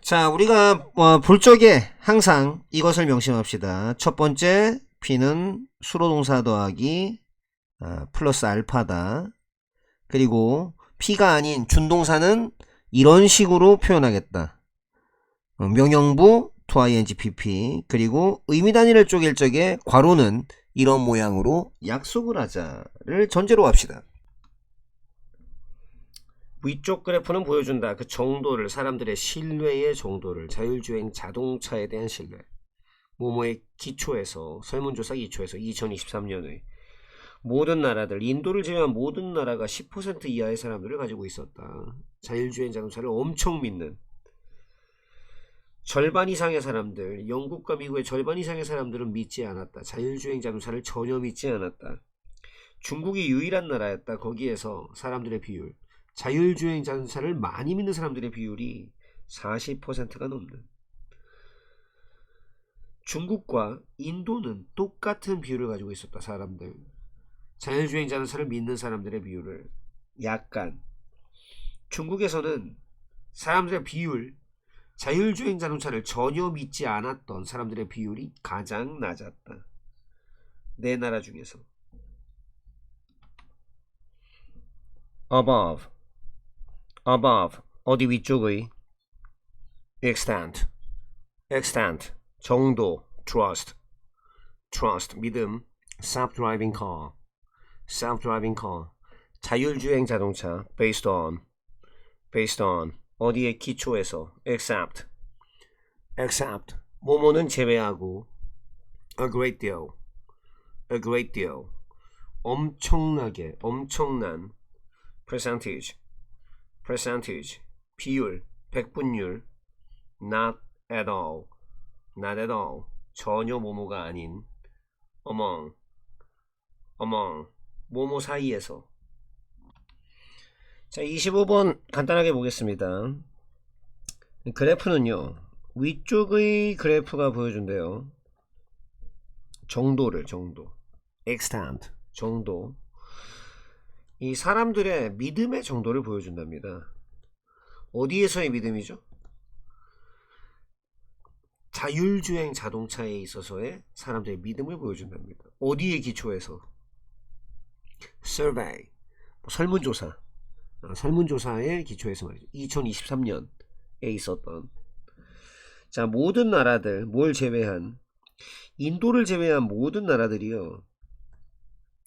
자, 우리가 볼 적에 항상 이것을 명심합시다. 첫 번째, P는 수로동사 더하기 플러스 알파다. 그리고 P가 아닌 준동사는 이런 식으로 표현하겠다. 명령부 to-ing pp. 그리고 의미 단위를 쪼갤 적에 괄호는 이런 모양으로 약속을 하자를 전제로 합시다. 위쪽 그래프는 보여준다. 그 정도를, 사람들의 신뢰의 정도를, 자율주행 자동차에 대한 신뢰. 모모의 기초에서, 설문조사 기초에서 2023년의 모든 나라들, 인도를 제외한 모든 나라가 10% 이하의 사람들을 가지고 있었다. 자율주행 자동차를 엄청 믿는 절반 이상의 사람들, 영국과 미국의 절반 이상의 사람들은 믿지 않았다. 자율주행 자동차를 전혀 믿지 않았다. 중국이 유일한 나라였다. 거기에서 사람들의 비율, 자율주행 자동차를 많이 믿는 사람들의 비율이 40%가 넘는. 중국과 인도는 똑같은 비율을 가지고 있었다. 사람들, 자율주행 자동차를 믿는 사람들의 비율을 약간, 중국에서는 사람들의 비율, 자율주행 자동차를 전혀 믿지 않았던 사람들의 비율이 가장 낮았다. 네 나라 중에서. above 어디 위쪽의 extent 정도, trust 믿음, self-driving car 자율주행 자동차, based on 어디에 기초해서, accept 뭐뭐는 제외하고, a great deal 엄청나게, 엄청난, percentage 비율, 백분율, not at all 전혀 뭐뭐가 아닌, among 뭐뭐 사이에서. 자, 25번 간단하게 보겠습니다. 그래프는요, 위쪽의 그래프가 보여준대요. 정도, extent, 정도. 이 사람들의 믿음의 정도를 보여준답니다. 어디에서의 믿음이죠? 자율주행 자동차에 있어서의 사람들의 믿음을 보여준답니다. 어디에 기초해서? survey, 설문조사에 기초해서 말이죠. 2023년에 있었던. 자, 모든 나라들, 뭘 제외한, 인도를 제외한 모든 나라들이요,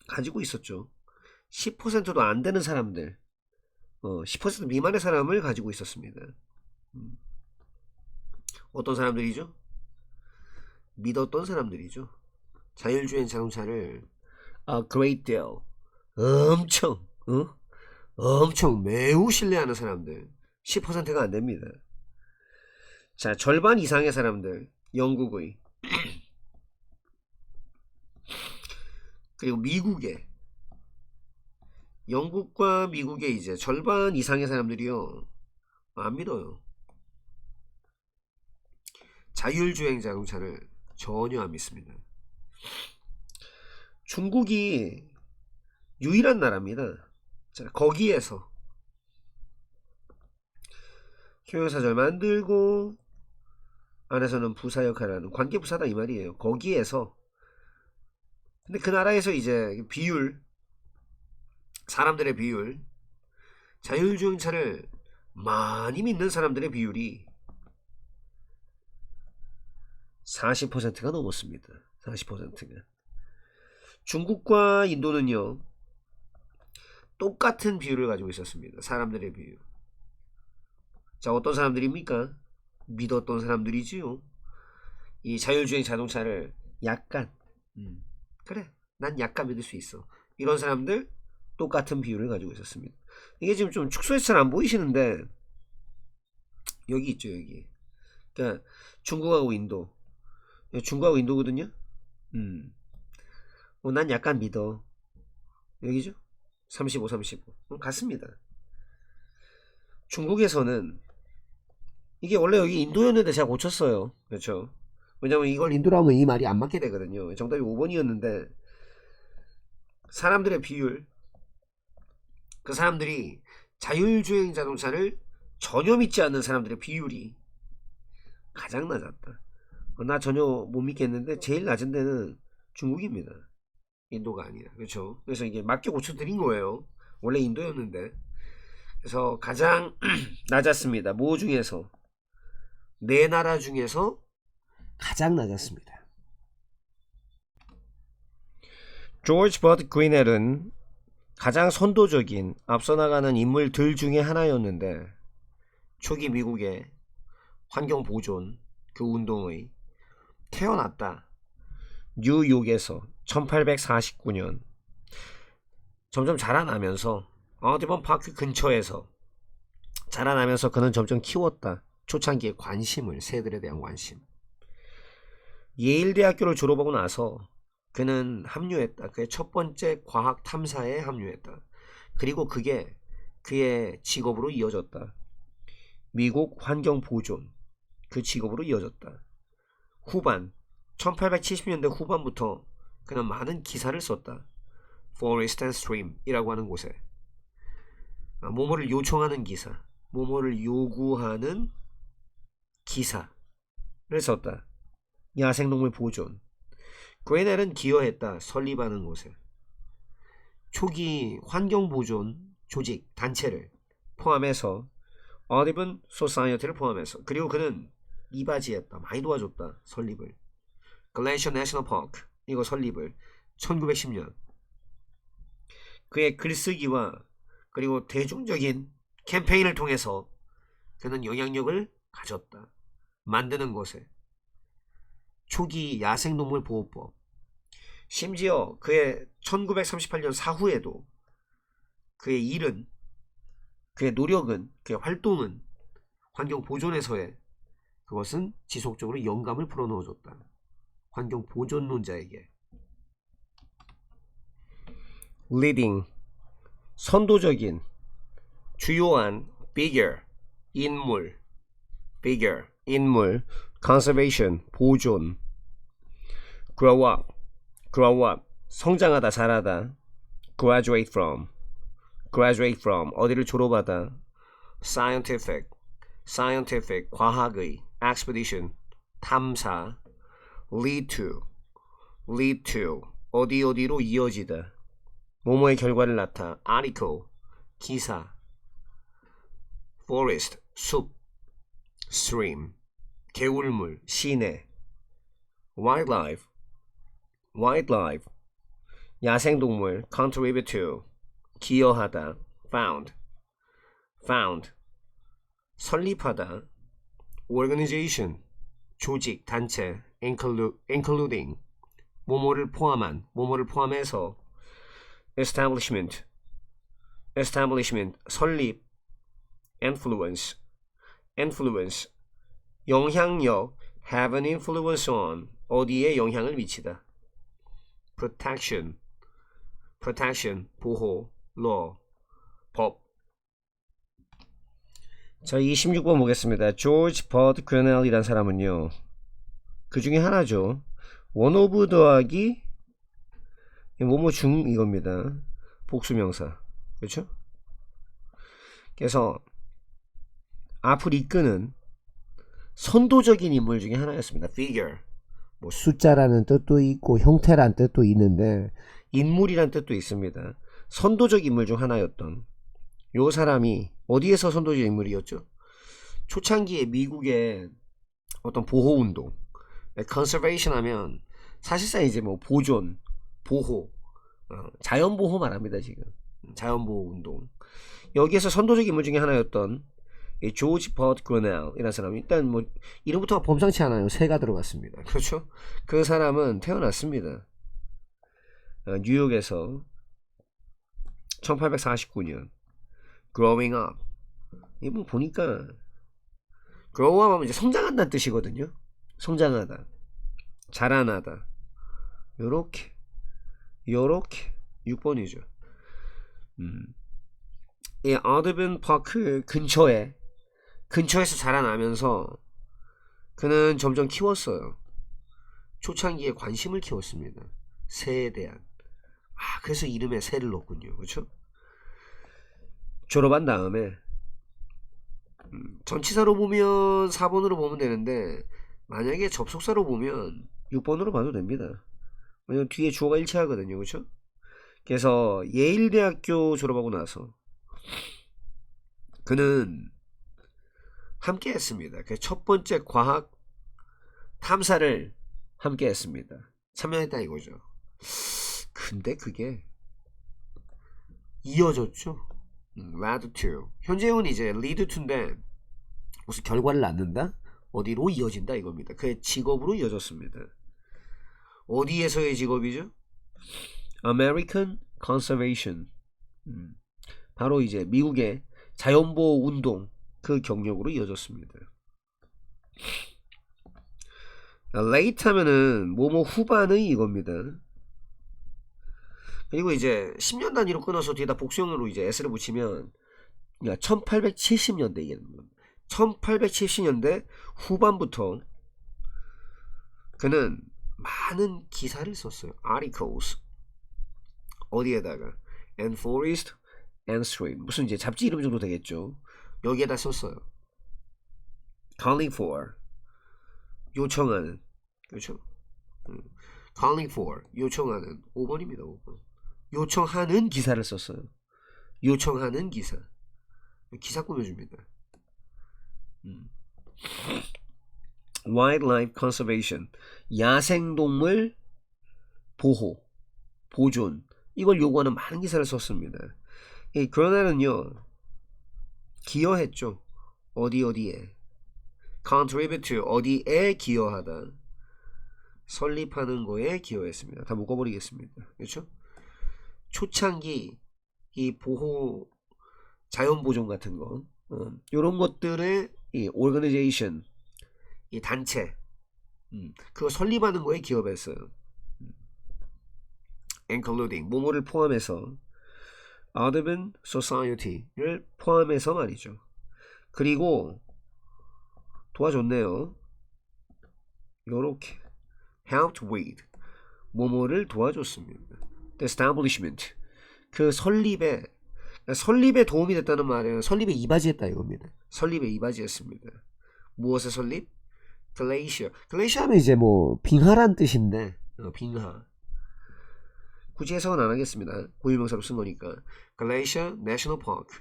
가지고 있었죠. 10%도 안 되는 사람들, 10% 미만의 사람을 가지고 있었습니다. 어떤 사람들이죠? 믿었던 사람들이죠. 자율주행 자동차를 a great deal, 엄청 매우 신뢰하는 사람들 10%가 안 됩니다. 자, 절반 이상의 사람들, 영국의, 그리고 미국의, 영국과 미국의 이제 절반 이상의 사람들이요, 안 믿어요. 자율주행 자동차를 전혀 안 믿습니다. 중국이 유일한 나라입니다. 자, 거기에서 형용사절 만들고 안에서는 부사 역할을 하는 관계부사다 이 말이에요. 거기에서. 근데 그 나라에서 이제 비율, 사람들의 비율, 자율주행차를 많이 믿는 사람들의 비율이 40%가 넘었습니다. 40%가. 중국과 인도는요, 똑같은 비율을 가지고 있었습니다. 사람들의 비율. 자, 어떤 사람들입니까? 믿었던 사람들이지요. 이 자율주행 자동차를 약간, 그래, 난 약간 믿을 수 있어, 이런 사람들 똑같은 비율을 가지고 있었습니다. 이게 지금 좀 축소해서 잘 안 보이시는데 여기 있죠. 여기. 그러니까 중국하고 인도거든요. 난 약간 믿어. 여기죠. 35 같습니다. 중국에서는 이게 원래 여기 인도였는데 제가 고쳤어요. 그렇죠. 왜냐면 이걸 인도로 하면 이 말이 안 맞게 되거든요. 정답이 5번이었는데 사람들의 비율, 그 사람들이 자율주행 자동차를 전혀 믿지 않는 사람들의 비율이 가장 낮았다. 나 전혀 못 믿겠는데 제일 낮은 데는 중국입니다. 인도가 아니라. 그렇죠? 그래서 이게 맞게 고쳐드린 거예요. 원래 인도였는데. 그래서 가장 낮았습니다. 뭐 중에서? 네 나라 중에서 가장 낮았습니다. 조지 버드 그리넬은 가장 선도적인 앞서 나가는 인물들 중에 하나였는데 초기 미국의 환경 보존 그 운동의 태어났다. 뉴욕에서 1849년 점점 자라나면서 어디번 파크 근처에서 자라나면서 그는 점점 키웠다. 초창기의 관심을, 새들에 대한 관심. 예일대학교를 졸업하고 나서 그는 합류했다. 그의 첫 번째 과학 탐사에 합류했다. 그리고 그게 그의 직업으로 이어졌다. 미국 환경 보존 그 직업으로 이어졌다. 후반 1870년대 후반부터 그는 많은 기사를 썼다. Forest and Stream 이라고 하는 곳에 뭐뭐를 요청하는 기사, 뭐뭐를 요구하는 기사를 썼다. 야생동물 보존. 그레넬은 기여했다. 설립하는 곳에. 초기 환경보존 조직, 단체를 포함해서 어디븐 소사이어티를 포함해서 그리고 그는 이바지했다. 많이 도와줬다. 설립을. 글래시어 내셔널 파크 이거 설립을 1910년 그의 글쓰기와 그리고 대중적인 캠페인을 통해서 그는 영향력을 가졌다. 만드는 것에 초기 야생동물 보호법 심지어 그의 1938년 사후에도 그의 일은 그의 노력은 그의 활동은 환경 보존에서의 그것은 지속적으로 영감을 불어넣어줬다. 환경 보존론자에게 leading 선도적인 주요한 bigger 인물 bigger 인물 conservation 보존 grow up 성장하다 자라다 graduate from 어디를 졸업하다 scientific 과학의 expedition 탐사 lead to 어디로 이어지다 뭐뭐의 결과를 낳다 article 기사 forest 숲 stream 개울물 시내 wildlife 야생동물 contribute to 기여하다 found 설립하다 organization 조직 단체 including 뭐뭐를 포함한 뭐뭐를 포함해서 establishment 설립 influence 영향력 have an influence on 어디에 영향을 미치다 protection 보호 law 법 자 26번 보겠습니다. 조지 버드 그레넬이란 사람은요 그 중에 하나죠. 원 오브 더하기 뭐뭐 중 이겁니다. 복수명사 그렇죠? 그래서 앞을 이끄는 선도적인 인물 중에 하나였습니다. figure 뭐 숫자라는 뜻도 있고 형태란 뜻도 있는데 인물이란 뜻도 있습니다. 선도적 인물 중 하나였던 요 사람이 어디에서 선도적 인물이었죠? 초창기에 미국의 어떤 보호운동 conservation 하면 사실상 이제 뭐 보존 보호 자연보호 말합니다. 지금 자연보호 운동 여기에서 선도적 인물 중에 하나였던 이 조지 버드 그레넬 이라는 사람이 일단 뭐 이름부터가 범상치 않아요. 새가 들어갔습니다. 그렇죠? 그 사람은 태어났습니다. 뉴욕에서 1849년 growing up 이분 보니까 grow up 하면 이제 성장한다는 뜻이거든요. 성장하다 자라나다 요렇게 6번이죠. 이 어드벤 파크 근처에서 자라나면서 그는 점점 키웠어요. 초창기에 관심을 키웠습니다. 새에 대한 그래서 이름에 새를 넣었군요. 그렇죠? 졸업한 다음에 전치사로 보면 4번으로 보면 되는데 만약에 접속사로 보면 6번으로 봐도 됩니다. 왜냐면 뒤에 주어가 일치하거든요. 그렇죠? 그래서 예일대학교 졸업하고 나서 그는 함께 했습니다. 그 첫 번째 과학 탐사를 함께 했습니다. 참여했다 이거죠. 근데 그게 이어졌죠. led to. 현재형은 이제 lead to인데 무슨 결과를 낳는다? 어디로 이어진다 이겁니다. 그의 직업으로 이어졌습니다. 어디에서의 직업이죠? American Conservation. 바로 이제 미국의 자연보호 운동 그 경력으로 이어졌습니다. late 하면은 뭐뭐 후반의 이겁니다. 그리고 이제 10년 단위로 끊어서 뒤에다 복수형으로 이제 s를 붙이면 1870년대 이게 1870년대 후반부터 그는 많은 기사를 썼어요. articles 어디에다가 and forest and stream 무슨 이제 잡지 이름 정도 되겠죠. 여기에다 썼어요. calling for 요청하는 그렇죠. calling for 요청하는 5번입니다. 5번 요청하는 기사를 썼어요. 요청하는 기사 꾸며줍니다. wildlife conservation 야생동물 보호 보존 이걸 요구하는 많은 기사를 썼습니다. 그러나는요 기여했죠. 어디에 contribute to 어디에 기여하다 설립하는 거에 기여했습니다. 다 묶어버리겠습니다. 그렇죠? 초창기 이 보호 자연보존 같은 거 이런 것들의 이 organization 이 단체 그거 설립하는 거에 기여했어요. including 뭐뭐를 포함해서 Audubon Society를 포함해서 말이죠. 그리고 도와줬네요. 요렇게 helped with 뭐뭐를 도와줬습니다. The establishment 그 설립에 도움이 됐다는 말은 설립에 이바지했다 이겁니다. 설립에 이바지했습니다. 무엇의 설립? 글레이셔. 글레이셔 하면 이제 뭐 빙하란 뜻인데 빙하. 굳이 해석은 안 하겠습니다. 고유명사로 쓴 거니까. Glacier National Park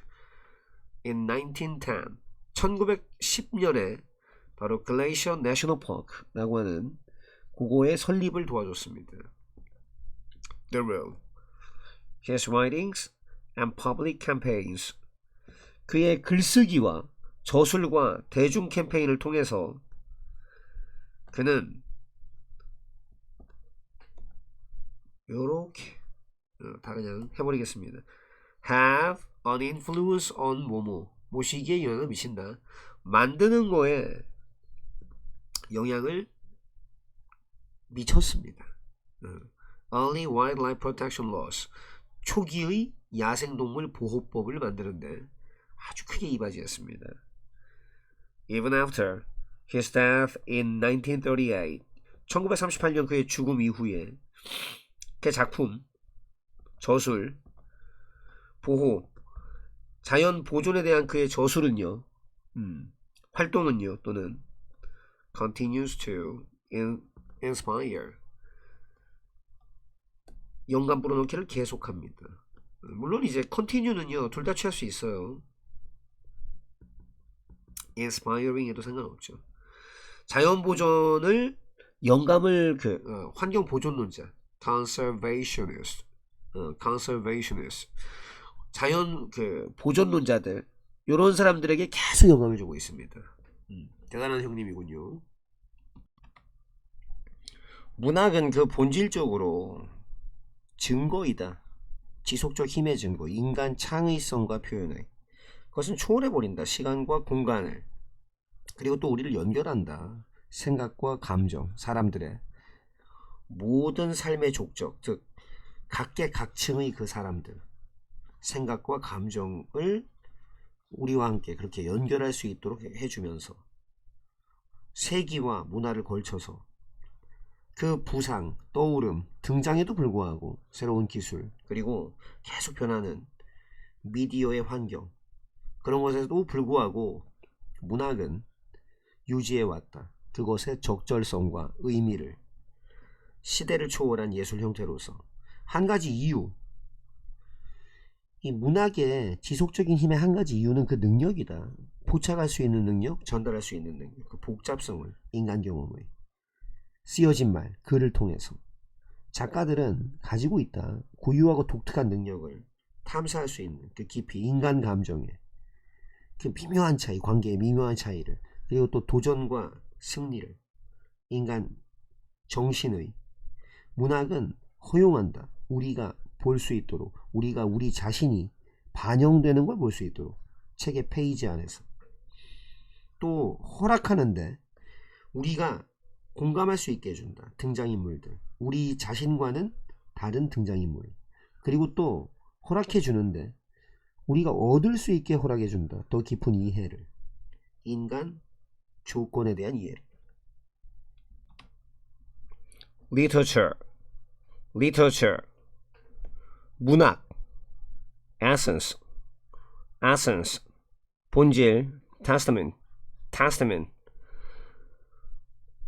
in 1910 1910년에 바로 Glacier National Park라고 하는 그거의 설립을 도와줬습니다. The role his writings and public campaigns 그의 글쓰기와 저술과 대중 캠페인을 통해서 그는 요렇게 다 그냥 해버리겠습니다. have an influence on 뭐뭐 모시기에 영향을 미친다. 만드는 거에 영향을 미쳤습니다. Early Wildlife Protection Laws 초기의 야생동물 보호법을 만드는데 아주 크게 이바지했습니다. Even after his death in 1938 1938년 그의 죽음 이후에 그 작품 저술 보호 자연 보존에 대한 그의 저술은요 활동은요 또는 continues to inspire 영감 불어넣기를 계속합니다. 물론 이제 continue는요 둘 다 취할 수 있어요. inspiring에도 상관없죠. 자연 보존을 영감을 환경 보존론자 conservationist 자연 보존론자들 이런 사람들에게 계속 영감을 주고 있습니다. 대단한 형님이군요. 문학은 그 본질적으로 증거이다. 지속적 힘의 증거, 인간 창의성과 표현을 그것은 초월해버린다. 시간과 공간을 그리고 또 우리를 연결한다. 생각과 감정, 사람들의 모든 삶의 족적, 즉 각계각층의 그 사람들 생각과 감정을 우리와 함께 그렇게 연결할 수 있도록 해주면서 세기와 문화를 걸쳐서 그 부상, 떠오름, 등장에도 불구하고 새로운 기술 그리고 계속 변하는 미디어의 환경 그런 것에도 불구하고 문학은 유지해왔다. 그것의 적절성과 의미를 시대를 초월한 예술 형태로서. 한 가지 이유, 이 문학의 지속적인 힘의 한 가지 이유는 그 능력이다. 포착할 수 있는 능력, 전달할 수 있는 능력, 그 복잡성을 인간 경험의 쓰여진 말, 글을 통해서 작가들은 가지고 있다. 고유하고 독특한 능력을 탐사할 수 있는 그 깊이, 인간 감정의 그 미묘한 차이, 관계의 미묘한 차이를, 그리고 또 도전과 승리를, 인간 정신의 문학은 허용한다. 우리가 볼 수 있도록, 우리가 우리 자신이 반영되는 걸 볼 수 있도록 책의 페이지 안에서. 또 허락하는데 우리가 공감할 수 있게 해준다. 등장인물들, 우리 자신과는 다른 등장인물. 그리고 또 허락해 주는데 우리가 얻을 수 있게 허락해 준다. 더 깊은 이해를, 인간 조건에 대한 이해를. literature 문학, essence 본질, testament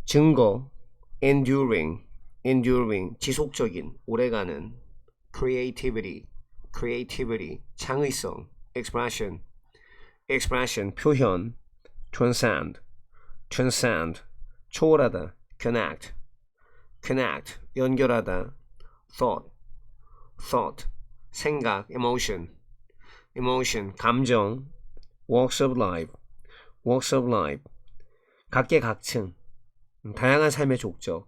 증거, enduring 지속적인, 오래가는, creativity 창의성, expression 표현, transcend 초월하다, connect 연결하다, thought 생각, emotion 감정, walks of life 각계각층, 다양한 삶의 족적,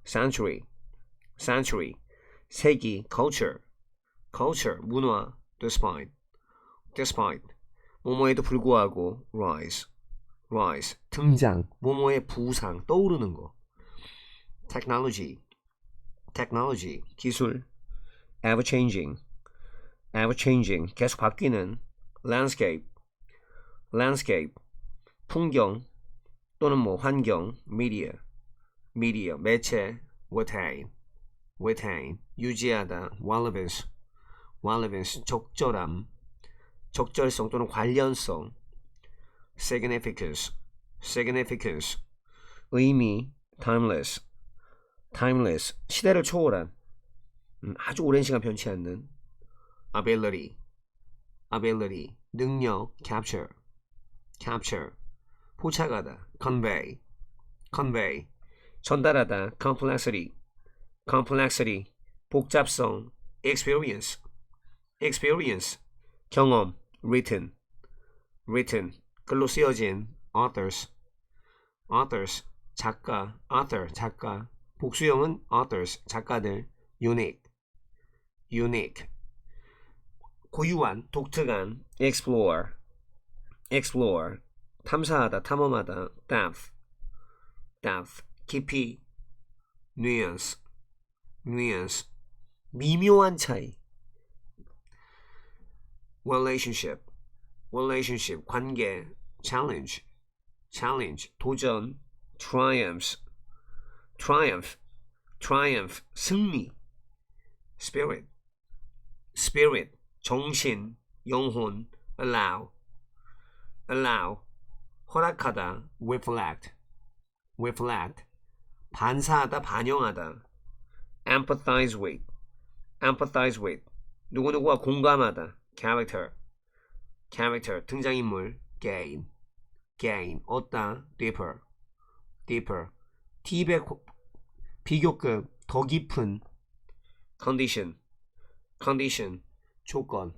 century 세기, culture 문화, despite 뭐뭐에도 불구하고, rise 등장, 뭐뭐의 부상, 떠오르는 거, technology 기술, ever changing 계속 바뀌는, landscape 풍경 또는 뭐 환경, media 매체, retain 유지하다, relevance 적절성 또는 관련성, significance 의미, timeless 시대를 초월한, 아주 오랜 시간 변치 않는, ability 능력, capture 포착하다, convey 전달하다, complexity 복잡성, experience 경험, written 글로 쓰여진, authors 작가 복수형은 authors 작가들, unique 고유한, 독특한, explore 탐사하다, 탐험하다, depth 깊이, nuance 미묘한 차이, relationship 관계, challenge 도전, triumph 승리, spirit 정신, 영혼, allow 허락하다, reflect 반사하다, 반영하다, empathize with 누구누구와 공감하다, character 등장인물, gain 얻다, deeper 팁의 비교급, 더 깊은, condition 조건.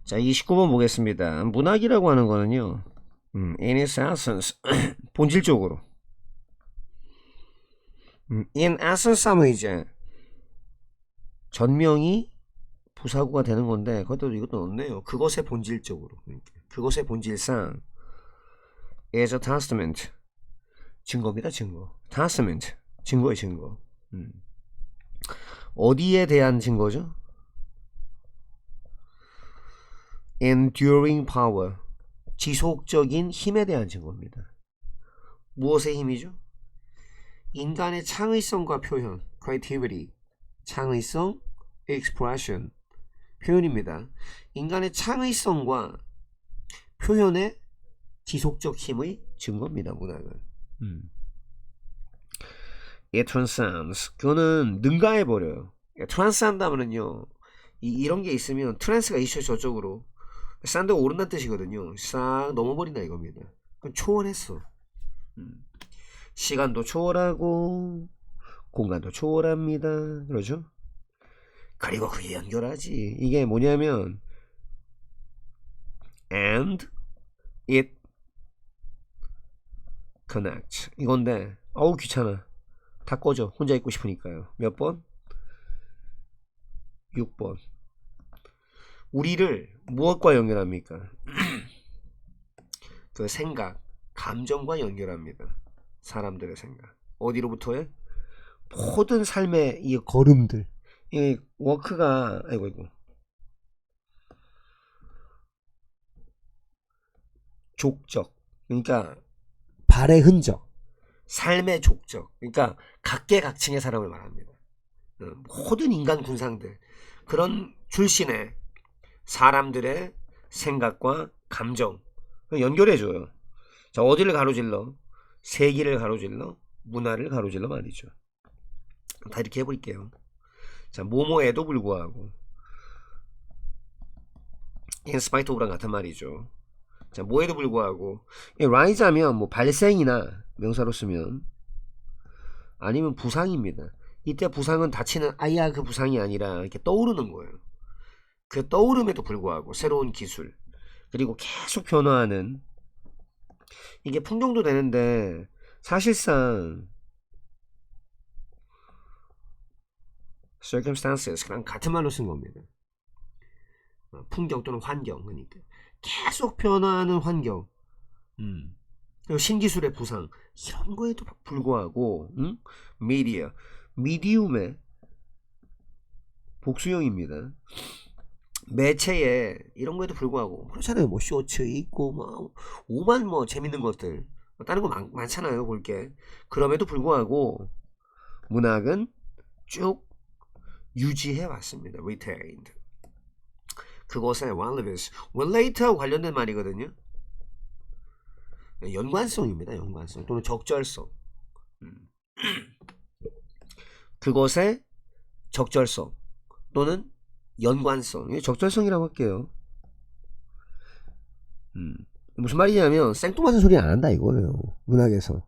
자, 29번 보겠습니다. 문학이라고 하는 거는요, in its essence 본질적으로, in essence 하면 이제 전명이 부사구가 되는 건데, 그것도 이것도 없네요. 그것의 본질적으로, 그것의 본질상 is a testament 증거입니다. 증거. testament 증거의 증거. 어디에 대한 증거죠? enduring power 지속적인 힘에 대한 증거입니다. 무엇의 힘이죠? 인간의 창의성과 표현, creativity 창의성, expression 표현입니다. 인간의 창의성과 표현의 지속적 힘의 증거입니다. 문학은. 예, transcends. 그거는 능가해버려요. 트랜스한다면은요, 이런 게 있으면 트랜스가 있어요. 저쪽으로 산드가 오른다는 뜻이거든요. 싹 넘어버린다 이겁니다. 그럼 초월했어. 시간도 초월하고 공간도 초월합니다. 그러죠? 그리고 그게 연결하지. 이게 뭐냐면 and it connects 이건데 어우 귀찮아. 다 꺼져. 혼자 있고 싶으니까요. 몇 번? 6번. 우리를 무엇과 연결합니까? 그 생각, 감정과 연결합니다. 사람들의 생각. 어디로부터요? 모든 삶의 이 걸음들. 이 워크가 아이고 족적. 그러니까 발의 흔적. 삶의 족적. 그러니까 각계각층의 사람을 말합니다. 모든 인간 군상들. 그런 출신의 사람들의 생각과 감정 연결해줘요. 자, 어디를 가로질러? 세기를 가로질러? 문화를 가로질러 말이죠. 다 이렇게 해볼게요. 자, 뭐뭐에도 불구하고 in spite of랑 같은 말이죠. 자, 뭐에도 불구하고 rise 하면 뭐 발생이나 명사로 쓰면 아니면 부상입니다. 이때 부상은 다치는 아야 그 부상이 아니라 이렇게 떠오르는 거예요. 그 떠오름에도 불구하고 새로운 기술 그리고 계속 변화하는 이게 풍경도 되는데 사실상 circumstances 그냥 같은 말로 쓴 겁니다. 풍경 또는 환경 그러니까 계속 변화하는 환경 그리고 신기술의 부상 이런 거에도 불구하고 미디어 미디움의 복수형입니다. 매체에 이런 거에도 불구하고 그렇잖아요. 뭐 쇼츠 있고 뭐 오만 뭐 재밌는 것들 다른 거 많잖아요. 볼 게. 그럼에도 불구하고 문학은 쭉 유지해 왔습니다. retained. 그것에 relevance, relate하고 관련된 말이거든요. 연관성입니다. 연관성 또는 적절성. 그것의 적절성 또는 연관성. 적절성이라고 할게요. 무슨 말이냐면 생뚱맞은 소리 안 한다 이거예요. 문학에서.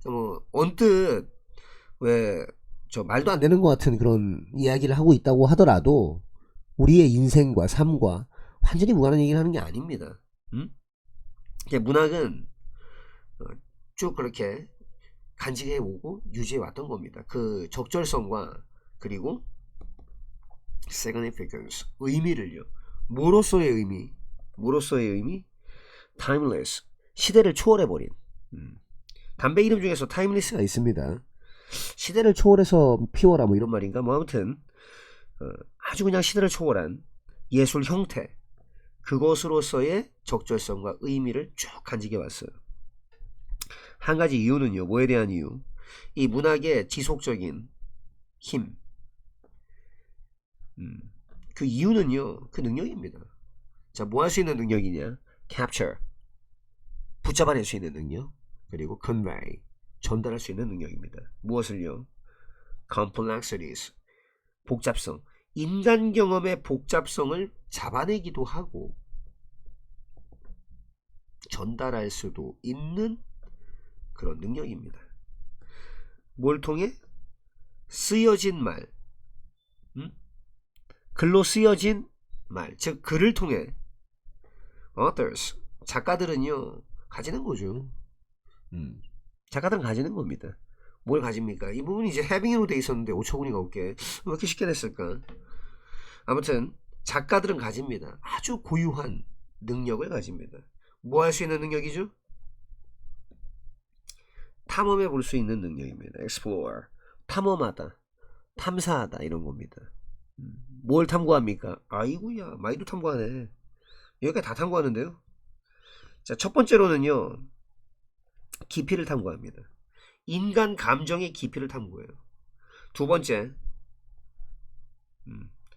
뭐 언뜻 왜 저 말도 안 되는 것 같은 그런 이야기를 하고 있다고 하더라도 우리의 인생과 삶과 완전히 무관한 얘기를 하는 게 아닙니다. 문학은 쭉 그렇게 간직해 오고 유지해 왔던 겁니다. 그 적절성과 그리고 significance 의미를요. 뭐로서의 의미? 뭐로서의 의미? timeless 시대를 초월해버린. 담배 이름 중에서 timeless가 있습니다. 시대를 초월해서 피워라 뭐 이런 말인가? 뭐 아무튼 아주 그냥 시대를 초월한 예술 형태 그것으로서의 적절성과 의미를 쭉 간직해 왔어요. 한 가지 이유는요. 뭐에 대한 이유? 이 문학의 지속적인 힘. 그 이유는요. 그 능력입니다. 자, 뭐 할 수 있는 능력이냐? capture 붙잡아낼 수 있는 능력 그리고 convey 전달할 수 있는 능력입니다. 무엇을요? complexities 복잡성 인간 경험의 복잡성을 잡아내기도 하고 전달할 수도 있는 그런 능력입니다. 뭘 통해? 쓰여진 말 글로 쓰여진 말 즉 글을 통해 authors 작가들은요 가지는 거죠. 작가들은 가지는 겁니다. 뭘 가집니까? 이 부분이 이제 having으로 돼 있었는데 오초구니가 없게 왜 이렇게 쉽게 됐을까? 아무튼 작가들은 가집니다. 아주 고유한 능력을 가집니다. 뭐 할 수 있는 능력이죠? 탐험해 볼 수 있는 능력입니다. explore 탐험하다 탐사하다 이런 겁니다. 뭘 탐구합니까? 아이고야 많이도 탐구하네. 여기까지 다 탐구하는데요. 자, 첫 번째로는요 깊이를 탐구합니다. 인간 감정의 깊이를 탐구해요. 두 번째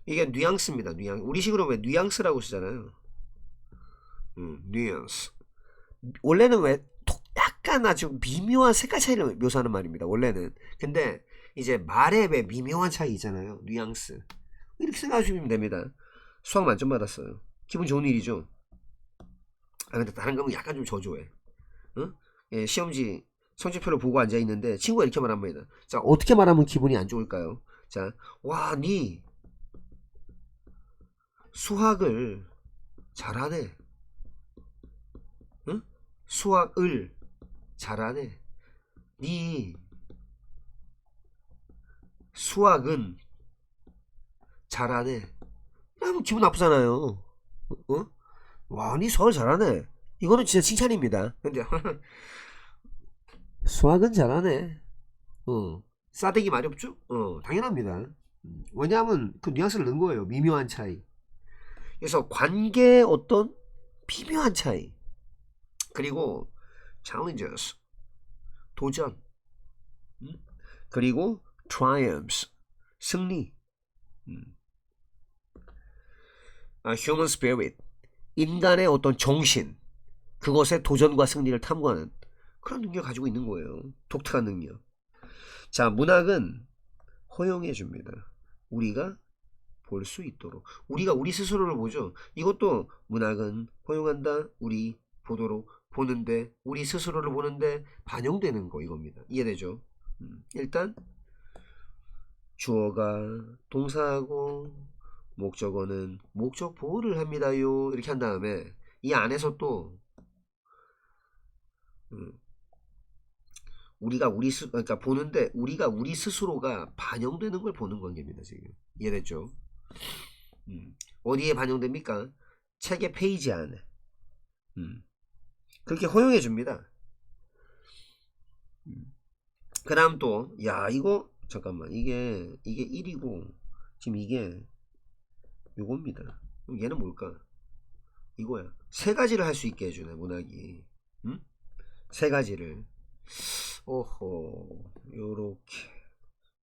이게 뉘앙스입니다. 뉘앙스. 우리식으로 왜 뉘앙스라고 쓰잖아요. 뉘앙스 원래는 왜 약간 아주 미묘한 색깔 차이를 묘사하는 말입니다. 원래는. 근데 이제 말에 왜 미묘한 차이 있잖아요. 뉘앙스. 이렇게 생각하시면 됩니다. 수학 만점 받았어요. 기분 좋은 일이죠. 아 근데 다른 거는 약간 좀 저조해. 응? 예, 시험지 성적표를 보고 앉아 있는데 친구가 이렇게 말합니다. 자, 어떻게 말하면 기분이 안 좋을까요? 자, 와, 니 수학을 잘하네. 응? 수학을 잘하네. 니 수학은 잘하네. 그러면 기분 나쁘잖아요. 어? 와, 니 수학을 잘하네. 이거는 진짜 칭찬입니다. 근데 수학은 잘하네. 싸대기 말이 없죠? 당연합니다. 왜냐하면 그 뉘앙스를 넣은 거예요. 미묘한 차이. 그래서 관계의 어떤 미묘한 차이. 그리고 challenges, 도전. 그리고 triumphs, 승리. human spirit, 인간의 어떤 정신. 그것의 도전과 승리를 탐구하는 그런 능력을 가지고 있는 거예요. 독특한 능력. 자, 문학은 허용해 줍니다. 우리가 볼 수 있도록. 우리가 우리 스스로를 보죠. 이것도 문학은 허용한다. 우리 보도록 보는데 우리 스스로를 보는데 반영되는 거 이겁니다. 이해되죠? 일단 주어가 동사하고 목적어는 목적 보호를 합니다요. 이렇게 한 다음에 이 안에서 또 우리가 그러니까 보는데 우리가 우리 스스로가 반영되는 걸 보는 관계입니다. 지금 이해됐죠? 어디에 반영됩니까? 책의 페이지 안에. 그렇게 허용해 줍니다. 그 다음 또, 야, 이거, 잠깐만, 이게 1이고, 지금 이게 요겁니다. 그럼 얘는 뭘까? 이거야. 세 가지를 할 수 있게 해주네, 문학이. 세 가지를. 오호, 요렇게.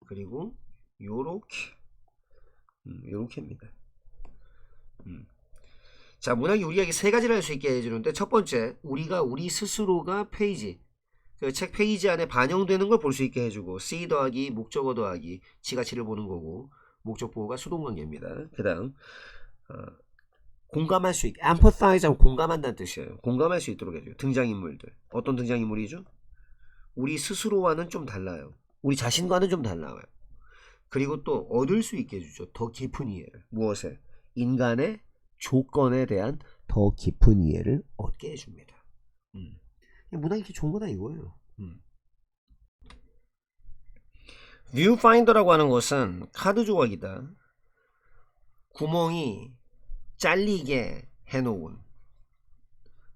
그리고, 요렇게. 요렇게입니다. 자, 문학이 우리에게 세 가지를 할 수 있게 해주는데, 첫 번째, 우리가 우리 스스로가 페이지, 그 책 페이지 안에 반영되는 걸 볼 수 있게 해주고, C 더하기 목적어 더하기 지가치를 보는 거고, 목적 보호가 수동관계입니다. 그 다음 공감할 수 있게, empathize하면 공감한다는 뜻이에요. 공감할 수 있도록 해줘요. 등장인물들. 어떤 등장인물이죠? 우리 스스로와는 좀 달라요. 우리 자신과는 좀 달라요. 그리고 또 얻을 수 있게 해주죠. 더 깊은 이해를. 무엇에? 인간의 조건에 대한 더 깊은 이해를 얻게 해줍니다. 문학이 이렇게 좋은 거다 이거예요. 뷰파인더라고 하는 것은 카드 조각이다. 구멍이 잘리게 해놓은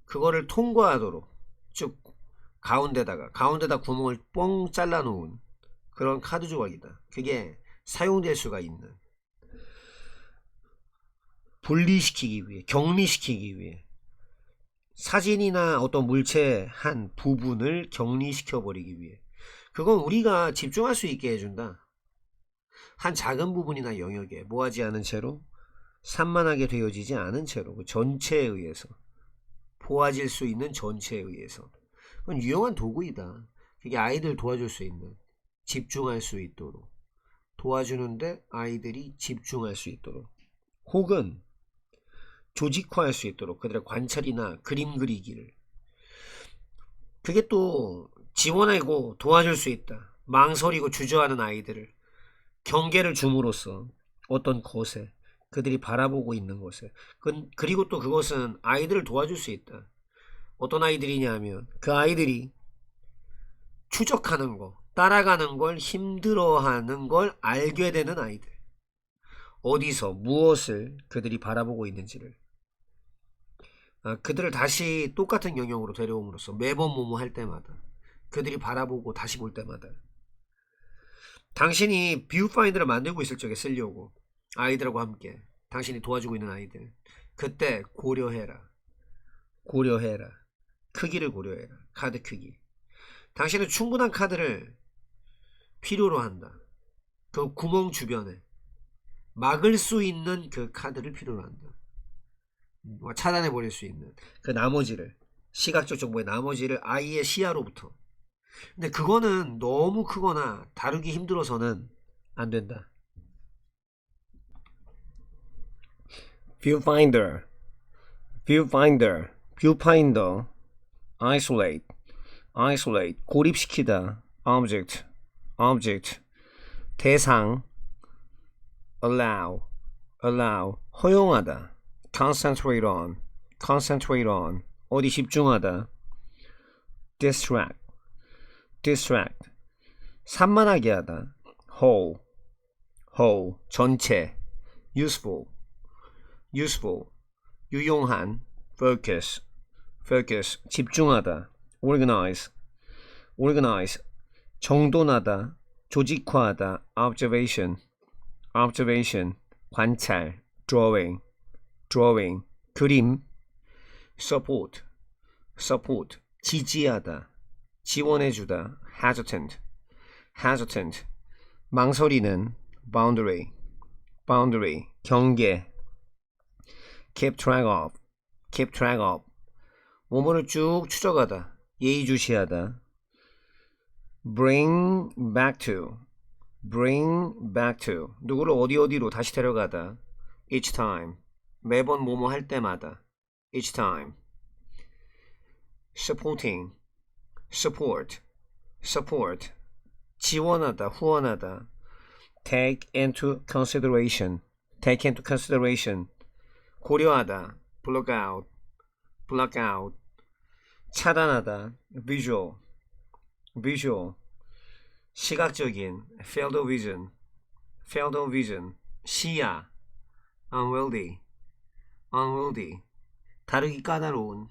그거를 통과하도록 쭉 가운데다 구멍을 뻥 잘라놓은 그런 카드 조각이다. 그게 사용될 수가 있는, 분리시키기 위해, 격리시키기 위해 사진이나 어떤 물체의 한 부분을 격리시켜 버리기 위해, 그건 우리가 집중할 수 있게 해준다. 한 작은 부분이나 영역에 모아지 않은 채로, 산만하게 되어지지 않은 채로 그 전체에 의해서, 보아질 수 있는 전체에 의해서. 그건 유용한 도구이다. 그게 아이들 도와줄 수 있는, 집중할 수 있도록 도와주는데 아이들이 집중할 수 있도록, 혹은 조직화할 수 있도록 그들의 관찰이나 그림 그리기를, 그게 또 지원하고 도와줄 수 있다. 망설이고 주저하는 아이들을 경계를 줌으로써 어떤 것에, 그들이 바라보고 있는 것에, 그리고 또 그것은 아이들을 도와줄 수 있다. 어떤 아이들이냐면 그 아이들이 추적하는 거, 따라가는 걸 힘들어하는 걸 알게 되는 아이들. 어디서 무엇을 그들이 바라보고 있는지를, 그들을 다시 똑같은 영역으로 데려옴으로써 매번 뭐뭐 할 때마다, 그들이 바라보고 다시 볼 때마다, 당신이 뷰파인더를 만들고 있을 적에 쓰려고 아이들하고 함께 당신이 도와주고 있는 아이들, 그때 고려해라. 크기를 고려해라. 카드 크기. 당신은 충분한 카드를 필요로 한다. 그 구멍 주변에 막을 수 있는 그 카드를 필요로 한다. 차단해 버릴 수 있는 그 나머지를 시각적 정보의 나머지를 아이의 시야로부터. 근데 그거는 너무 크거나 다루기 힘들어서는 안 된다. viewfinder, viewfinder, viewfinder, isolate, isolate, 고립시키다, object, object, 대상, allow, allow, 허용하다, concentrate on, concentrate on, 어디 집중하다, distract, distract, 산만하게 하다, whole, whole, 전체, useful, useful, 유용한, focus, focus, 집중하다, organize, organize, 정돈하다, 조직화하다, observation, observation, 관찰, drawing, drawing, 그림, support, support, 지지하다, 지원해주다, hesitant, hesitant, 망설이는, boundary, boundary, 경계, keep track of, keep track of, 뭐뭐를 쭉 추적하다, 예의주시하다, bring back to, bring back to, 누구를 어디로 다시 데려가다, each time, 매번 뭐뭐 할 때마다, each time, supporting, support, support, 지원하다, 후원하다, take into consideration, take into consideration, 고려하다, block out, block out, 차단하다, visual, visual, 시각적인, field of vision, field of vision, 시야, unwieldy, unwieldy, 다루기 까다로운.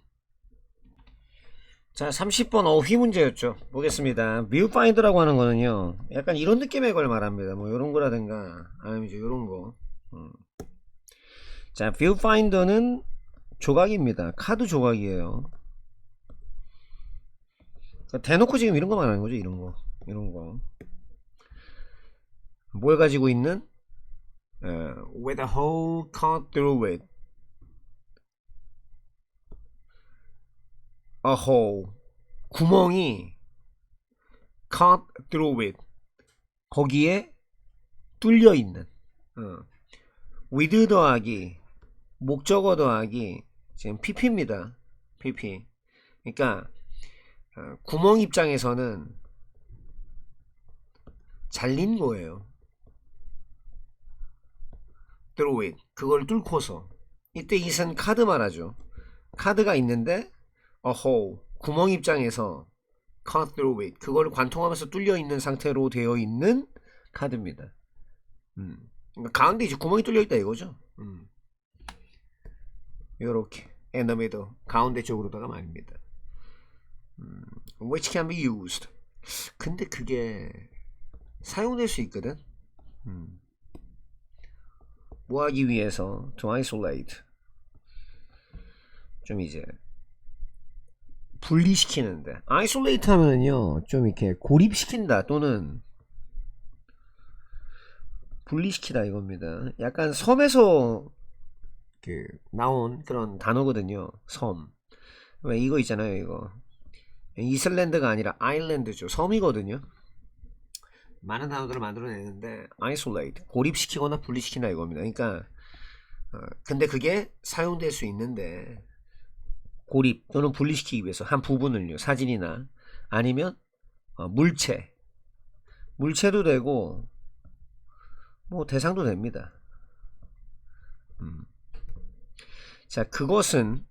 자, 30번 어휘 문제였죠. 보겠습니다. viewfinder라고 하는 거는요, 약간 이런 느낌의 걸 말합니다. 뭐 이런 거라든가 아니면 이제 이런 거. 자, viewfinder는 조각입니다. 카드 조각이에요. 대놓고 지금 이런 거 말하는 거죠. 이런 거, 이런 거. 뭘 가지고 있는? With a hole cut through it. A hole, 구멍이 cut through it, 거기에 뚫려 있는. with 더하기 목적어 더하기 지금 pp입니다. pp. 그러니까 구멍 입장에서는 잘린 거예요. through it, 그걸 뚫고서. 이때 it은 카드 말하죠. 카드가 있는데 a hole, 구멍 입장에서 cut through it, 그걸 관통하면서 뚫려 있는 상태로 되어 있는 카드입니다. 그러니까 가운데 이제 구멍이 뚫려 있다 이거죠. 요렇게 in the middle, 가운데 쪽으로다가 말입니다. which can be used. 근데 그게 사용될 수 있거든. 뭐 하기 위해서? to isolate, 좀 이제 분리시키는데, isolate 하면은요 좀 이렇게 고립시킨다 또는 분리시키다 이겁니다. 약간 섬에서 그 나온 그런 단어거든요. 섬. 왜 이거 있잖아요. 이거 이슬란드가 아니라 아일랜드죠. 섬이거든요. 많은 단어들을 만들어내는데 isolate, 고립시키거나 분리시킨다 이겁니다. 그러니까 근데 그게 사용될 수 있는데 고립 또는 분리시키기 위해서 한 부분을요. 사진이나 아니면 물체도 되고 뭐 대상도 됩니다. 자, 그것은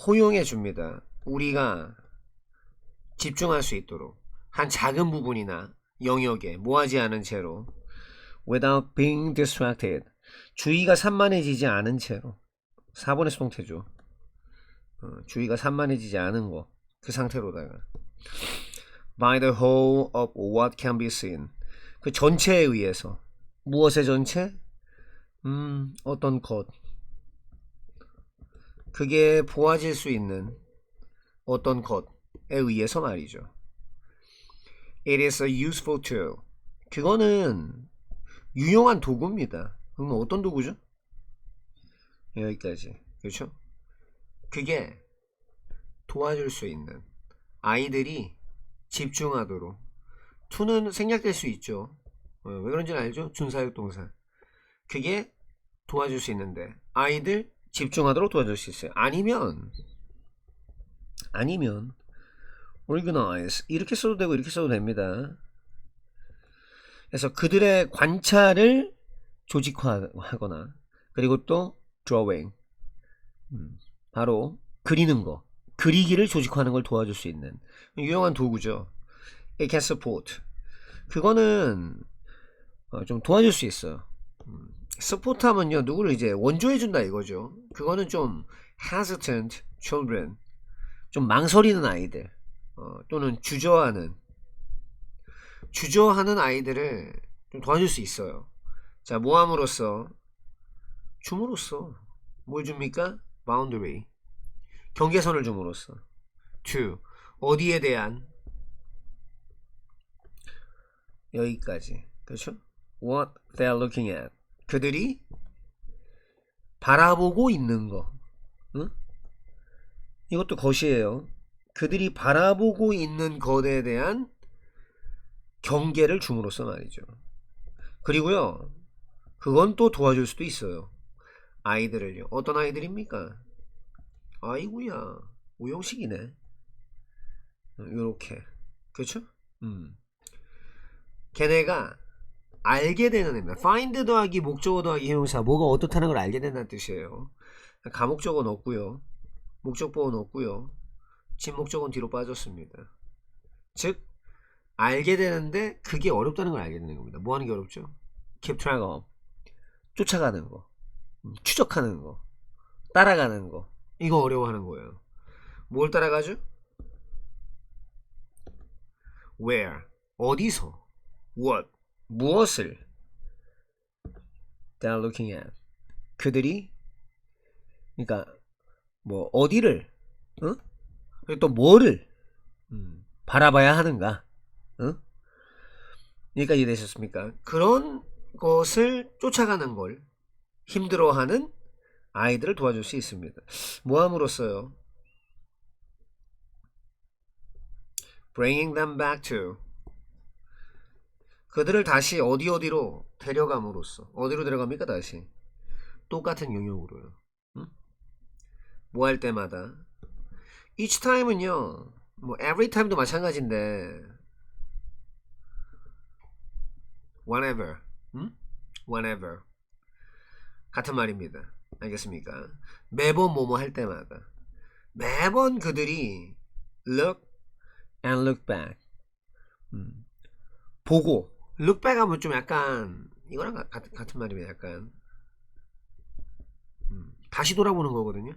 허용해 줍니다. 우리가 집중할 수 있도록 한 작은 부분이나 영역에 뭐하지 않은 채로 without being distracted, 주의가 산만해지지 않은 채로. 4번의 수동태죠. 주의가 산만해지지 않은 거, 그 상태로다가 by the whole of what can be seen, 그 전체에 의해서. 무엇의 전체? 어떤 것, 그게 보아질 수 있는 어떤 것에 의해서 말이죠. It is a useful tool. 그거는 유용한 도구입니다. 그럼 어떤 도구죠? 여기까지. 그렇죠? 그게 도와줄 수 있는 아이들이 집중하도록 to는 생략될 수 있죠. 왜 그런지 알죠? 준사역 동사. 그게 도와줄 수 있는데 아이들 집중하도록 도와줄 수 있어요. 아니면 organize 이렇게 써도 되고 이렇게 써도 됩니다. 그래서 그들의 관찰을 조직화하거나 그리고 또 drawing 바로 그리는 거 그리기를 조직화하는 걸 도와줄 수 있는 유용한 도구죠. It can support 그거는 좀 도와줄 수 있어요. support 하면요 누구를 이제 원조해준다 이거죠. 그거는 좀 hesitant children 좀 망설이는 아이들 또는 주저하는 아이들을 좀 도와줄 수 있어요. 자, 모함으로써 줌으로써 뭘 줍니까? boundary 경계선을 줌으로써 to 어디에 대한 여기까지 그렇죠? what they are looking at 그들이 바라보고 있는 거 응? 이것도 것이에요. 그들이 바라보고 있는 것에 대한 경계를 줌으로써 말이죠. 그리고요 그건 또 도와줄 수도 있어요. 아이들을요. 어떤 아이들입니까? 아이구야 오형식이네. 요렇게 그렇죠? 걔네가 알게 되는 애입니다. find 더하기 목적어 더하기 형용사 뭐가 어떻다는 걸 알게 된다는 뜻이에요. 가목적어는 없고요. 목적보어는 없고요. 진목적어는 뒤로 빠졌습니다. 즉 알게 되는데 그게 어렵다는 걸 알게 되는 겁니다. 뭐 하는 게 어렵죠? keep track of 쫓아가는 거 추적하는 거 따라가는 거 이거 어려워하는 거예요. 뭘 따라가죠? where 어디서 what 무엇을 they are looking at 그들이 그러니까 뭐 어디를 어? 그리고 또 뭐를 바라봐야 하는가 여기까지 되셨습니까? 그런 것을 쫓아가는 걸 힘들어하는 아이들을 도와줄 수 있습니다. 모함으로써요. bringing them back to 그들을 다시 어디로 데려감으로써 어디로 데려갑니까? 다시 똑같은 영역으로요. 뭐 할 때마다 each time은요 뭐 every time도 마찬가지인데 whenever whenever 같은 말입니다. 알겠습니까? 매번 뭐뭐 할 때마다 매번 그들이 look and look back 보고 look back 하면 좀 약간 이거랑 같은 말입니다. 약간 다시 돌아보는 거거든요.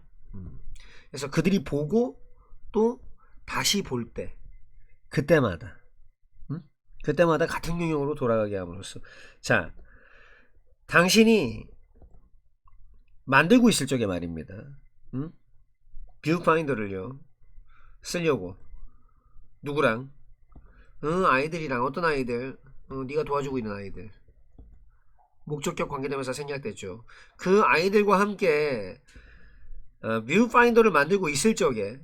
그래서 그들이 보고 또 다시 볼 때 그때마다 그때마다 같은 영역으로 돌아가게 함으로써 자 당신이 만들고 있을 적에 말입니다. 뷰파인더를요 쓰려고 누구랑 아이들이랑 어떤 아이들 네가 도와주고 있는 아이들 목적격 관계대명사 생략됐죠. 그 아이들과 함께 뷰파인더를 만들고 있을 적에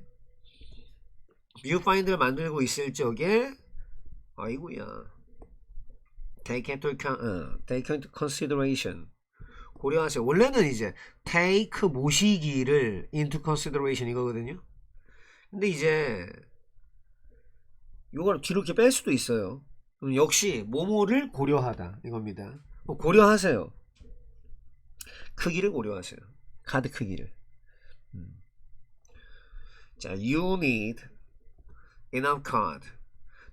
아이고야 take into consideration 고려하세요. 원래는 이제 take 모시기를 into consideration 이거거든요. 근데 이제 이걸 뒤로 이렇게 뺄 수도 있어요. 그럼 역시 뭐뭐를 고려하다 이겁니다. 고려하세요. 크기를 고려하세요. 카드 크기를. 자, you need enough card.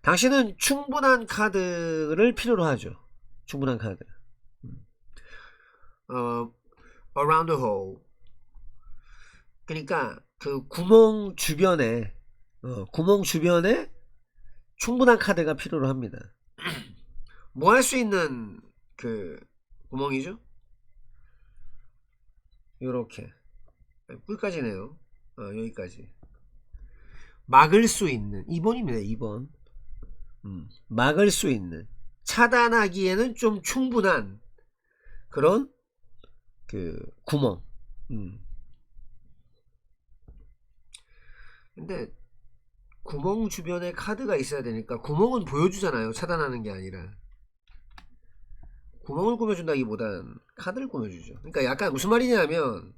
당신은 충분한 카드를 필요로 하죠. 충분한 카드. around the hole. 그러니까 그 구멍 주변에 충분한 카드가 필요로 합니다. 뭐 할 수 있는 그 구멍이죠? 요렇게 끝까지네요. 여기까지 막을 수 있는 2번입니다. 2번 막을 수 있는 차단하기에는 좀 충분한 그런 그 구멍 근데 구멍 주변에 카드가 있어야 되니까 구멍은 보여주잖아요. 차단하는 게 아니라. 구멍을 꾸며준다기보단 카드를 꾸며주죠. 그러니까 약간 무슨 말이냐면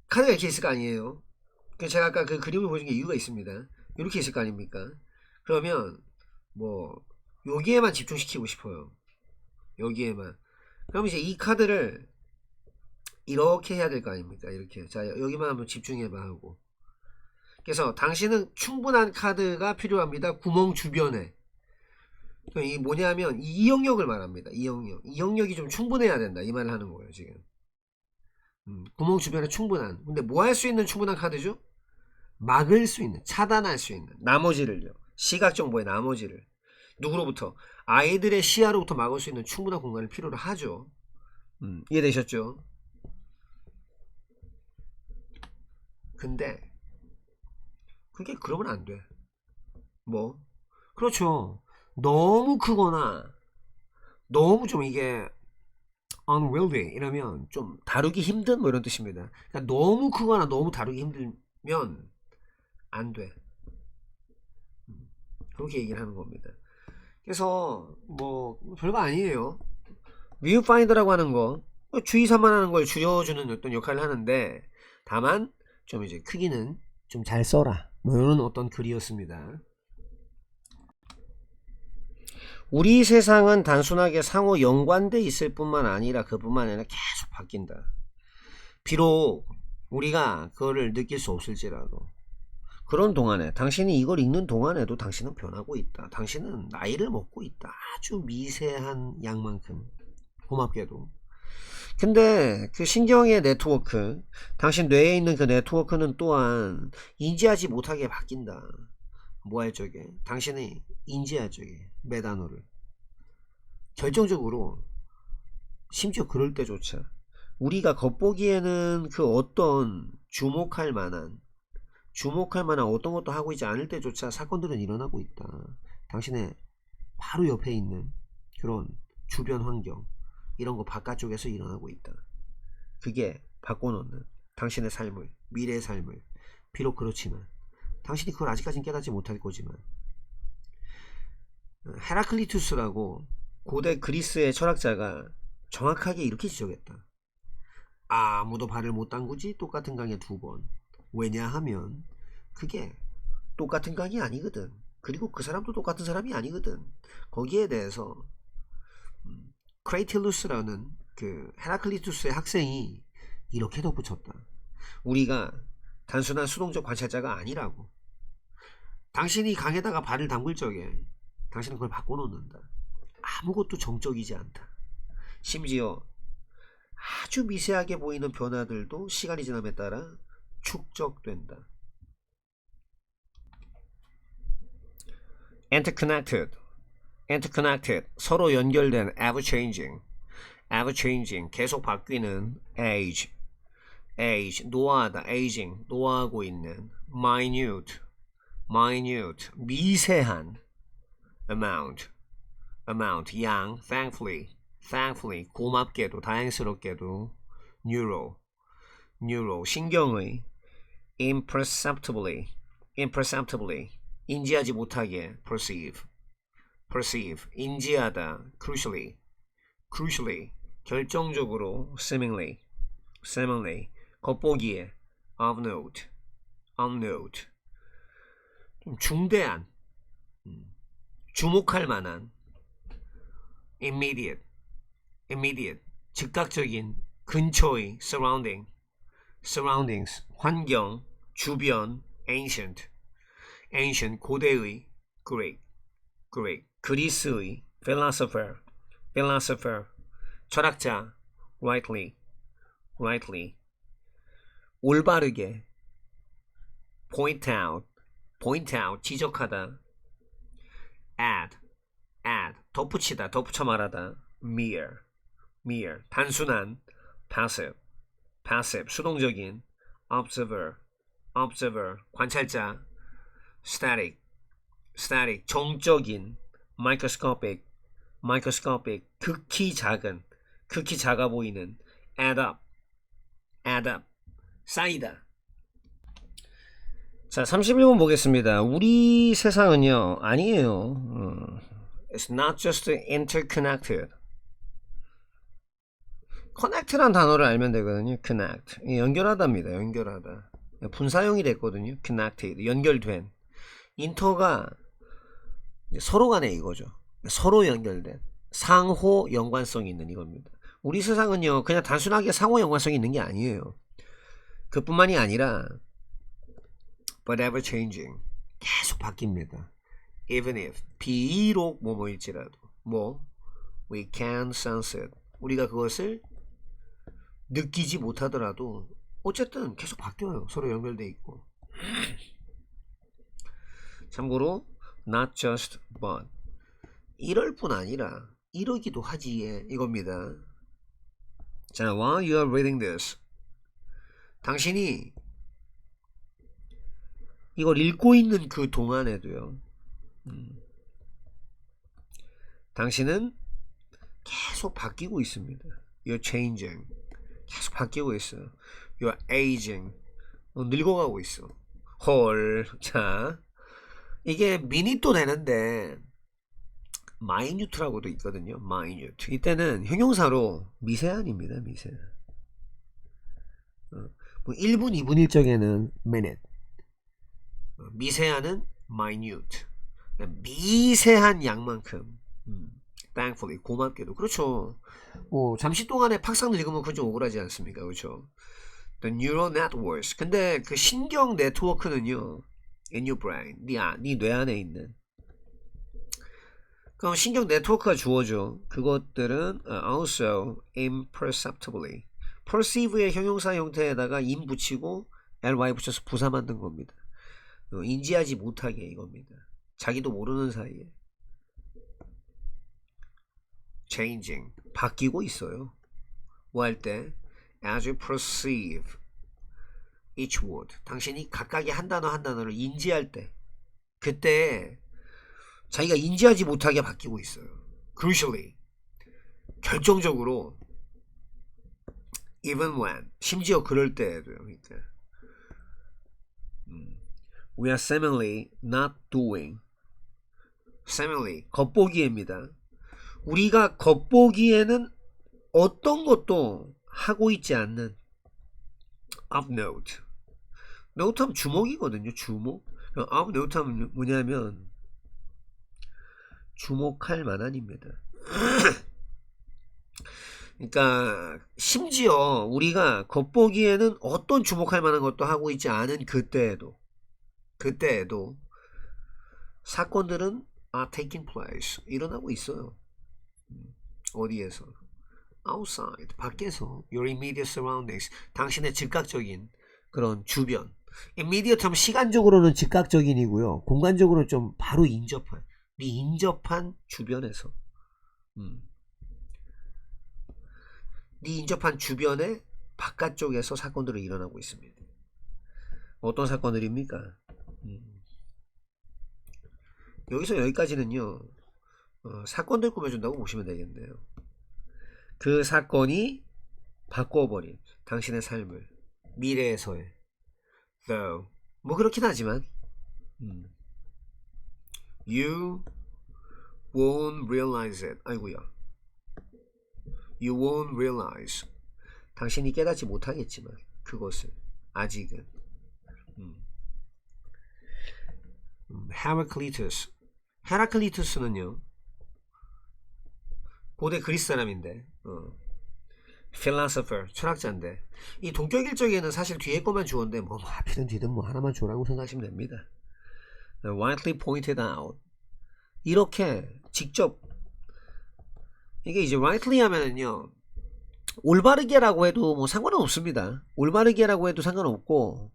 카드가 이렇게 있을 거 아니에요. 제가 아까 그 그림을 보여준 게 이유가 있습니다. 이렇게 있을 거 아닙니까? 그러면 뭐 여기에만 집중시키고 싶어요. 여기에만. 그럼 이제 이 카드를 이렇게 해야 될 거 아닙니까? 이렇게. 자, 여기만 한번 집중해봐 하고. 그래서 당신은 충분한 카드가 필요합니다. 구멍 주변에. 이 뭐냐면 이 영역을 말합니다. 이 영역. 이 영역이 좀 충분해야 된다. 이 말을 하는 거예요, 지금. 구멍 주변에 충분한. 근데 뭐 할 수 있는 충분한 카드죠? 막을 수 있는, 차단할 수 있는 나머지를요. 시각 정보의 나머지를 누구로부터? 아이들의 시야로부터 막을 수 있는 충분한 공간을 필요로 하죠. 이해되셨죠? 근데 그게 그러면 안 돼. 뭐? 그렇죠. 너무 크거나 너무 좀 이게 unwieldy 이러면 좀 다루기 힘든 뭐 이런 뜻입니다. 그러니까 너무 크거나 너무 다루기 힘들면 안 돼. 그렇게 얘기를 하는 겁니다. 그래서 뭐 별거 아니에요. 뷰파인더라고 하는 거 주의 산만하는 걸 줄여주는 어떤 역할을 하는데 다만 좀 이제 크기는 좀 잘 써라 뭐 이런 어떤 글이었습니다. 우리 세상은 단순하게 상호 연관돼 있을 뿐만 아니라 그뿐만 아니라 계속 바뀐다. 비록 우리가 그거를 느낄 수 없을지라도 그런 동안에 당신이 이걸 읽는 동안에도 당신은 변하고 있다. 당신은 나이를 먹고 있다. 아주 미세한 양만큼. 고맙게도. 근데 그 신경의 네트워크, 당신 뇌에 있는 그 네트워크는 또한 인지하지 못하게 바뀐다. 뭐 할 적에? 당신이 인지할 적에 메다노를. 결정적으로 심지어 그럴 때조차 우리가 겉보기에는 그 어떤 주목할 만한 어떤 것도 하고 있지 않을 때조차 사건들은 일어나고 있다. 당신의 바로 옆에 있는 그런 주변 환경 이런 거 바깥쪽에서 일어나고 있다. 그게 바꿔놓는 당신의 삶을, 미래의 삶을. 비록 그렇지만 당신이 그걸 아직까지는 깨닫지 못할 거지만 헤라클리투스라고 고대 그리스의 철학자가 정확하게 이렇게 지적했다. 아무도 발을 못 담그지 똑같은 강에 2번. 왜냐하면 그게 똑같은 강이 아니거든. 그리고 그 사람도 똑같은 사람이 아니거든. 거기에 대해서 크레이틸루스라는 그 헤라클리투스의 학생이 이렇게 덧붙였다. 우리가 단순한 수동적 관찰자가 아니라고. 당신이 강에다가 발을 담글 적에 당신은 그걸 바꿔놓는다. 아무것도 정적이지 않다. 심지어 아주 미세하게 보이는 변화들도 시간이 지남에 따라 축적된다. interconnected 서로 연결된 ever-changing 계속 바뀌는 age 노화하다 aging 노화하고 있는 minute 미세한 amount 양 thankfully 고맙게도 다행스럽게도 neural 신경의 imperceptibly 인지하지 못하게 perceive 인지하다 crucially 결정적으로 seemingly 겉보기에 of note 좀 중대한 주목할 만한 immediate 즉각적인 근처의 surroundings 환경 주변 ancient 고대의 Greek 그리스의 philosopher 철학자 rightly 올바르게 point out 지적하다 add 덧붙이다 덧붙여 말하다 mere 단순한 passive 수동적인 observer 관찰자 static 정적인 microscopic 극히 작아 보이는 add up 쌓이다 자, 31번 보겠습니다. 우리 세상은요, 아니에요. It's not just interconnected. connect란 단어를 알면 되거든요. connect. 연결하다입니다. 연결하다. 분사형이 됐거든요. connected. 연결된. inter가 서로 간에 이거죠. 서로 연결된. 상호 연관성이 있는 이겁니다. 우리 세상은요, 그냥 단순하게 상호 연관성이 있는 게 아니에요. 그뿐만이 아니라 but ever changing. 계속 바뀝니다. even if 비록 뭐일지라도 we can sense it. 우리가 그것을 느끼지 못하더라도 어쨌든 계속 바뀌어요. 서로 연결돼 있고. 참고로 not just but 이럴 뿐 아니라 이러기도 하지 이겁니다. 자, while you are reading this, 당신이 이걸 읽고 있는 그 동안에도요, 당신은 계속 바뀌고 있습니다. You're changing. 계속 바뀌고 있어요. You're aging. 늙어가고 있어. 헐. 자, 이게 미닛도 되는데 minute라고도 있거든요. minute. 이때는 형용사로 미세한입니다. 미세한. 뭐 1분, 2분 일적에는 minute. 미세한은 minute. 미세한 양만큼. thankfully 고맙게도. 그렇죠. 잠시 동안에 팍상 늙으면 그건 좀 억울하지 않습니까? 그렇죠. The neural networks. 근데 그 신경 네트워크는요, in your brain. 네 뇌 안에 있는. 그럼 신경 네트워크가 주어져. 그것들은 also imperceptibly. perceive의 형용사 형태에다가 임 붙이고 ly 붙여서 부사 만든 겁니다. 인지하지 못하게 이겁니다. 자기도 모르는 사이에. changing. 바뀌고 있어요. 뭐 할 때? as you perceive each word. 당신이 각각의 한 단어 한 단어를 인지할 때, 그때 자기가 인지하지 못하게 바뀌고 있어요. crucially. 결정적으로. even when. 심지어 그럴 때에도요. 그러니까. We are seemingly not doing. seemingly. 겉보기에입니다. 우리가 겉보기에는 어떤 것도 하고 있지 않는 of note. note 하면 주목이거든요. 주목. of note 하면 뭐냐면 주목할 만한입니다. 그러니까 심지어 우리가 겉보기에는 어떤 주목할 만한 것도 하고 있지 않은 그때에도 사건들은 are taking place. 일어나고 있어요. 어디에서? outside. 밖에서. your immediate surroundings. 당신의 즉각적인 그런 주변. immediate 하면 시간적으로는 즉각적인이고요. 공간적으로는 좀 바로 인접한. 네 인접한 주변에서. 네 인접한 주변의 바깥쪽에서 사건들이 일어나고 있습니다. 어떤 사건들입니까? 여기서 여기까지는요, 사건들 꾸며준다고 보시면 되겠네요. 그 사건이 바꿔버린 당신의 삶을 미래에서의 though 뭐 그렇긴 하지만 you won't realize it. 아이고야. You won't realize. 당신이 깨닫지 못하겠지만 그것을 아직은. 헤라클리투스. 헤라클리투스는요, 고대 그리스 사람인데 philosopher, 철학자인데, 이 동격 일적에는 사실 뒤에 것만 주었는데 뭐 하필은 뒤든 뭐 하나만 주라고 생각하시면 됩니다. widely pointed out. 이렇게 직접, 이게 이제 rightly 하면은요, 올바르게라고 해도 뭐 상관은 없습니다. 올바르게라고 해도 상관없고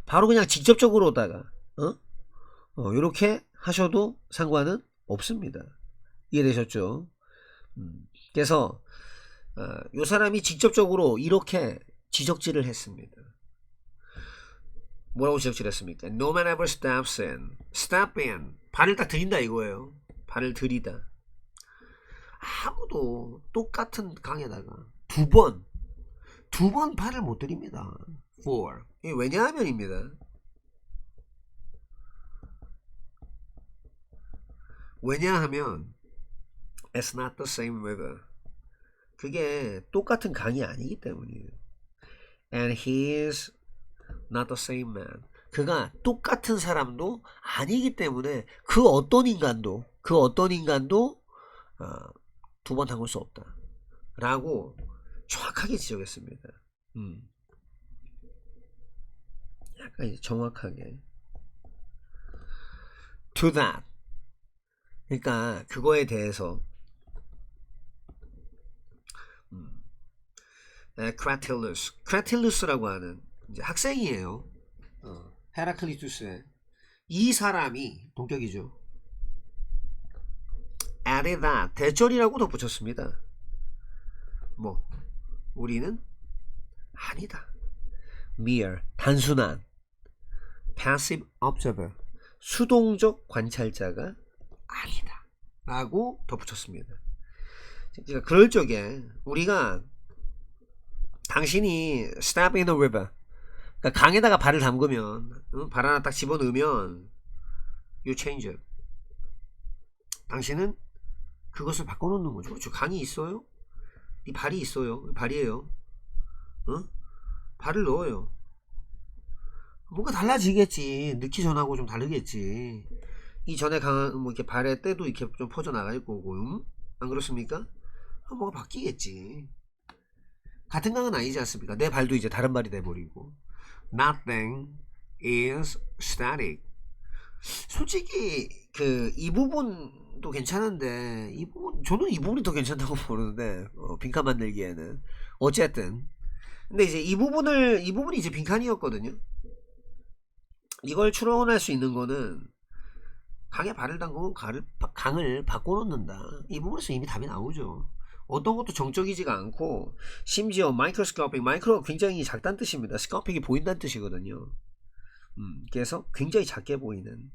바로 그냥 직접적으로다가 이렇게 하셔도 상관은 없습니다. 이해되셨죠? 그래서 이 사람이 직접적으로 이렇게 지적질을 했습니다. 뭐라고 지적질했습니까? No man ever steps in. Step in. 발을 딱 들인다 이거예요. 발을 들이다. 아무도 똑같은 강에다가 두 번 발을 못 들입니다. For. 왜냐하면입니다. 왜냐하면 it's not the same river. 그게 똑같은 강이 아니기 때문이에요. And he is not the same man. 그가 똑같은 사람도 아니기 때문에 그 어떤 인간도 두 번 담글 수 없다 라고 정확하게 지적했습니다. 약간 정확하게 to that. 그러니까 그거에 대해서 크라틸루스라고 하는 이제 학생이에요. 헤라클리투스의 이 사람이 동격이죠. added that 대절이라고 덧붙였습니다. 뭐 우리는 아니다. mere 단순한 passive observer 수동적 관찰자가 아니다 라고 덧붙였습니다. 그러니까 그럴 적에 우리가 당신이 step in the river 그러니까 강에다가 발을 담그면 발 하나 딱 집어넣으면 you change it. 당신은 그것을 바꿔놓는 거죠. 그렇죠? 강이 있어요? 이 발이 있어요. 발이에요. 발을 넣어요. 뭔가 달라지겠지. 넣기 전하고 좀 다르겠지. 이전에 강한 뭐 이렇게 발의 때도 이렇게 좀 퍼져 나갈 거고, 안 그렇습니까? 뭐가 바뀌겠지. 같은 강은 아니지 않습니까? 내 발도 이제 다른 발이 돼버리고. Nothing is static. 솔직히 이 부분도 괜찮은데 저는 이 부분이 더 괜찮다고 보는데 빈칸 만들기에는 어쨌든 근데 이제 이 부분이 이제 빈칸이었거든요. 이걸 추론할 수 있는 거는 강에 발을 담그고 강을 바꿔놓는다. 이 부분에서 이미 답이 나오죠. 어떤 것도 정적이지가 않고 심지어 마이크로스코픽 마이크로가 굉장히 작다는 뜻입니다. 스코픽이 보인다는 뜻이거든요. 그래서 굉장히 작게 보이는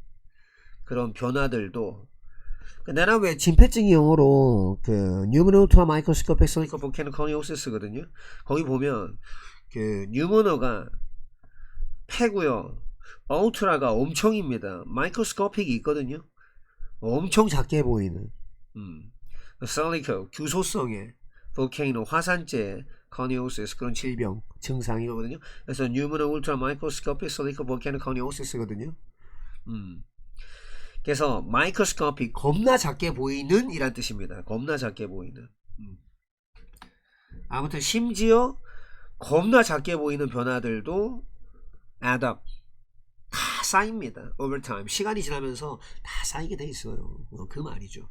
그런 변화들도 나는 왜 진폐증이 영어로 뉴머노투와 마이크로스코픽 소니커 볼케노코니오시스거든요. 거기 보면 뉴머노가 패고요. 아우트라가 엄청입니다. 마이크로스코픽이 있거든요. 엄청 작게 보이는 솔리커 규소성의 볼케이노 화산재 커니오시스 그런 질병 증상이거든요. 그래서 뉴머노 울트라 마이크로스코픽 솔리커 볼케노 커니오시스거든요. 그래서 마이크로스코픽 겁나 작게 보이는 이란 뜻입니다. 겁나 작게 보이는. 아무튼 심지어 겁나 작게 보이는 변화들도 add up 다 쌓입니다. over time 시간이 지나면서 다 쌓이게 돼 있어요. 그 말이죠.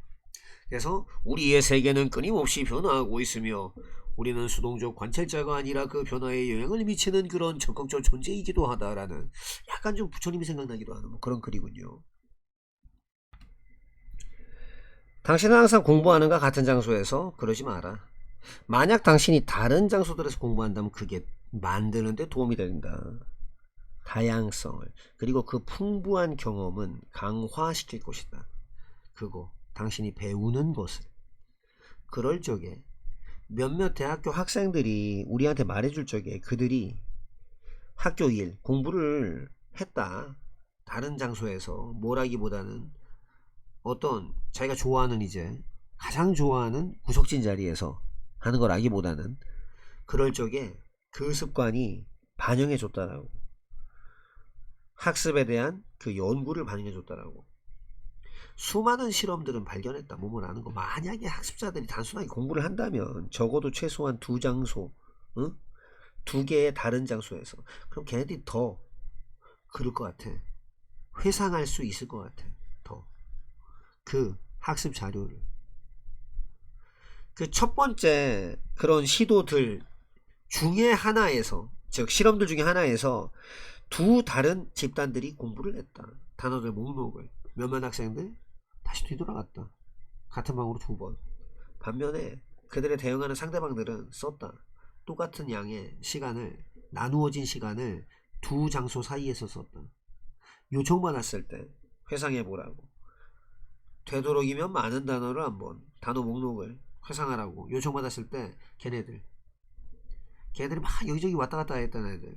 그래서 우리의 세계는 끊임없이 변화하고 있으며 우리는 수동적 관찰자가 아니라 그 변화에 영향을 미치는 그런 적극적 존재이기도 하다라는 약간 좀 부처님이 생각나기도 하는 뭐 그런 글이군요. 당신은 항상 공부하는가 같은 장소에서 그러지 마라. 만약 당신이 다른 장소들에서 공부한다면 그게 만드는데 도움이 된다. 다양성을 그리고 그 풍부한 경험은 강화시킬 것이다. 그거 당신이 배우는 것을. 그럴 적에 몇몇 대학교 학생들이 우리한테 말해줄 적에 그들이 학교 일 공부를 했다. 다른 장소에서 뭐라기보다는 어떤 자기가 좋아하는 이제 가장 좋아하는 구석진 자리에서 하는 걸 아기보다는 그럴 적에 그 습관이 반영해 줬다라고. 학습에 대한 그 연구를 반영해 줬다라고. 수많은 실험들은 발견했다. 몸을 아는 거. 만약에 학습자들이 단순하게 공부를 한다면 적어도 최소한 두 장소, 두 개의 다른 장소에서 그럼 걔네들이 더 그럴 것 같아. 회상할 수 있을 것 같아. 더. 그 학습 자료를. 그 첫 번째 그런 시도들 중에 하나에서, 즉 실험들 중에 하나에서 두 다른 집단들이 공부를 했다. 단어들 목록을. 몇몇 학생들 다시 뒤돌아갔다. 같은 방으로 두 번. 반면에 그들의 대응하는 상대방들은 썼다. 똑같은 양의 시간을, 나누어진 시간을 두 장소 사이에서 썼다. 요청받았을 때 회상해보라고. 되도록이면 많은 단어를 한번 단어 목록을 회상하라고 요청받았을 때 걔네들이 막 여기저기 왔다 갔다 했던 애들,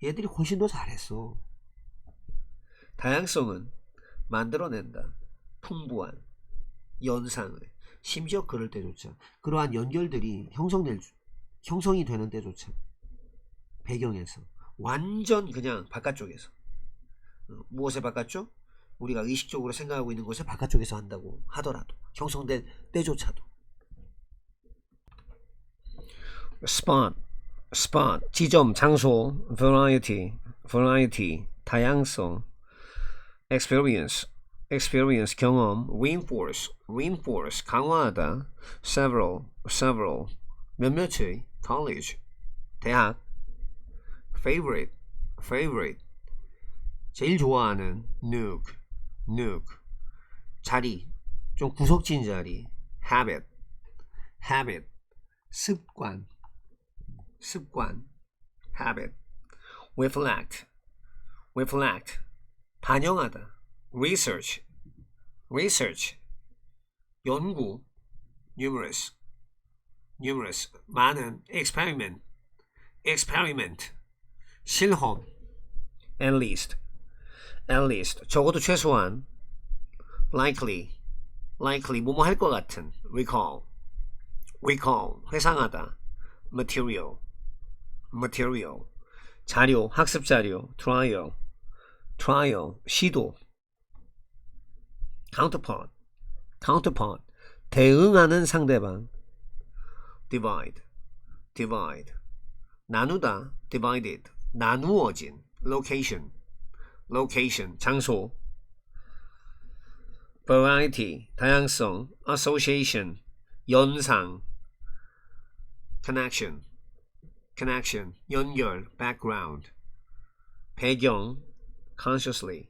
얘들이 훨씬 더 잘했어. 다양성은 만들어낸다. 풍부한 연상을, 심지어 그럴 때조차 그러한 연결들이 형성이 되는 때조차 배경에서 완전 그냥 바깥쪽에서 무엇의 바깥쪽? 우리가 의식적으로 생각하고 있는 것의 바깥쪽에서 한다고 하더라도 형성될 때조차도 spot 지점, 장소, variety 다양성, experience 경험, reinforce 강화하다, several 몇몇의, college 대학, favorite 제일 좋아하는, nuke 자리, 좀 구석진 자리, habit 습관 habit, reflect 반영하다, research 연구, numerous 많은, experiment 실험, at least 적어도 최소한, likely 뭐뭐 할 것 같은, recall 회상하다, material 자료, 학습 자료, trial 시도, counterpart 대응하는 상대방, divide 나누다, divided 나누어진, location 장소, variety 다양성, association 연상, connection 연결, background 배경, consciously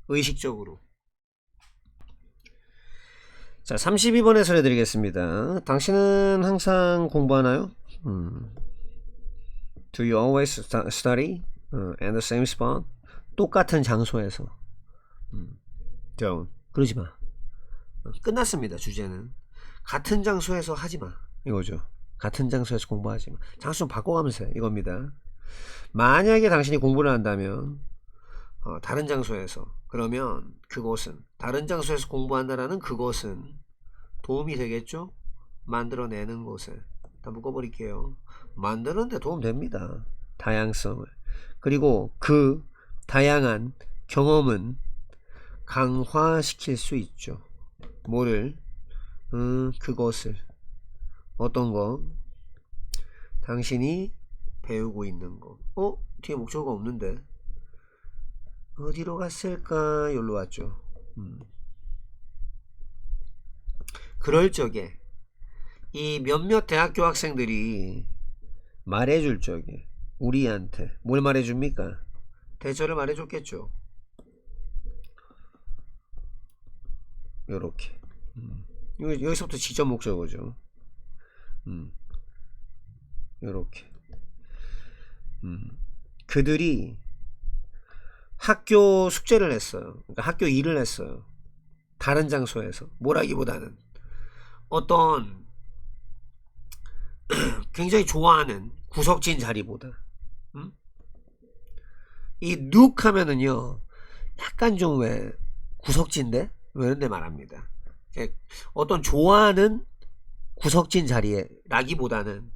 의식적으로. 자, 32번 해설해 드리겠습니다. 당신은 항상 공부하나요? Do you always study at the same spot? 똑같은 장소에서. Don't. 그러지 마. 끝났습니다. 주제는 같은 장소에서 하지 마 이거죠. 같은 장소에서 공부하지 마. 장소 좀 바꿔가면서 해 이겁니다. 만약에 당신이 공부를 한다면 다른 장소에서, 그러면 그것은 다른 장소에서 공부한다라는 그것은 도움이 되겠죠? 만들어내는 것에. 다 묶어버릴게요. 만드는데 도움됩니다. 다양성을. 그리고 그 다양한 경험은 강화시킬 수 있죠. 뭐를? 그것을. 어떤 거? 당신이 배우고 있는 거. 뒤에 목적어가 없는데 어디로 갔을까? 여기로 왔죠. 그럴 적에 이 몇몇 대학교 학생들이 말해줄 적에 우리한테 뭘 말해줍니까? 대처를 말해줬겠죠. 요렇게. 여기서부터 지점 목적어죠. 요렇게. 그들이 학교 숙제를 했어요. 그러니까 학교 일을 했어요. 다른 장소에서. 뭐라기보다는 어떤 굉장히 좋아하는 구석진 자리보다. 이 눅 하면은요 약간 좀 왜 구석진데? 왜 이런데 말합니다. 어떤 좋아하는 구석진 자리에 라기보다는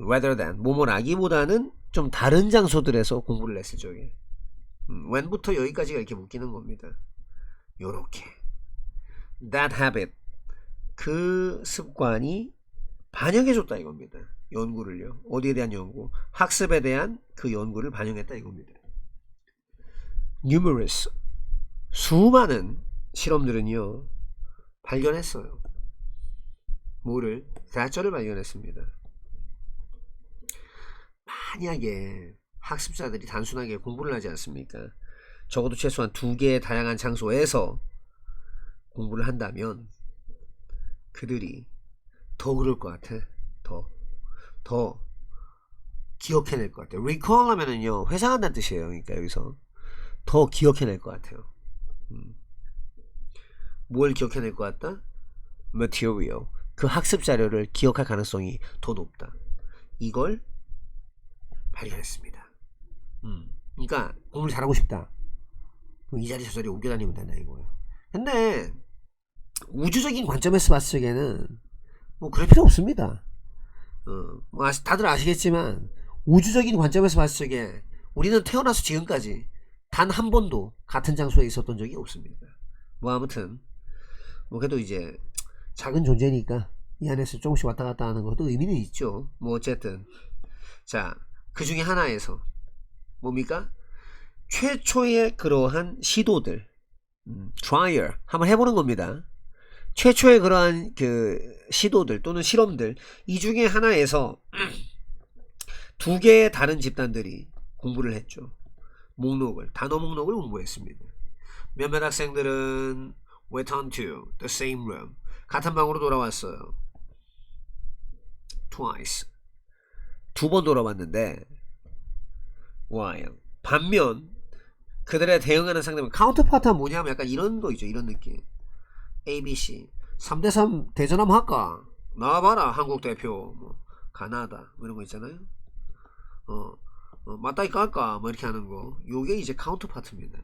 rather than 뭐뭐라기보다는 좀 다른 장소들에서 공부를 했을 적에 when부터 여기까지가 이렇게 묶이는 겁니다. 요렇게 that habit 그 습관이 반영해줬다 이겁니다. 연구를요. 어디에 대한 연구? 학습에 대한 그 연구를 반영했다 이겁니다. numerous 수많은 실험들은요 발견했어요. 뭐를? that를 발견했습니다. 만약에 학습자들이 단순하게 공부를 하지 않습니까? 적어도 최소한 2개의 다양한 장소에서 공부를 한다면 그들이 더 그럴 것 같아. 더 기억해낼 것 같아요. recall 하면은요 회상한다는 뜻이에요. 그러니까 여기서 더 기억해낼 것 같아요. 뭘 기억해낼 것 같다? material 그 학습 자료를 기억할 가능성이 더 높다. 이걸 발견했습니다. 그러니까 공부를 잘하고 싶다. 그럼 이 자리 저 자리 옮겨 다니면 된다 이거예요. 근데 우주적인 관점에서 봤을 적에는 뭐 그럴 필요 없습니다. 뭐 다들 아시겠지만 우주적인 관점에서 봤을 적에 우리는 태어나서 지금까지 단 한 번도 같은 장소에 있었던 적이 없습니다. 뭐 아무튼 뭐 그래도 이제 작은 존재니까 이 안에서 조금씩 왔다 갔다 하는 것도 의미는 있죠. 뭐 어쨌든 자, 그 중에 하나에서 뭡니까? 최초의 그러한 시도들 trial 한번 해보는 겁니다. 최초의 그러한 그 시도들 또는 실험들 이 중에 하나에서 두 개의 다른 집단들이 공부를 했죠. 단어 목록을 공부했습니다. 몇몇 학생들은 return to the same room 같은 방으로 돌아왔어요. twice 두 번 돌아왔는데 while 반면 그들의 대응하는 상대방 카운터파트가 뭐냐면 약간 이런 거 있죠. 이런 느낌. ABC 3대3 대전 한번 할까? 나와봐라 한국 대표 뭐 가나다 뭐 이런 거 있잖아요. 맞다이 깔까 뭐 이렇게 하는 거 요게 이제 카운터파트입니다.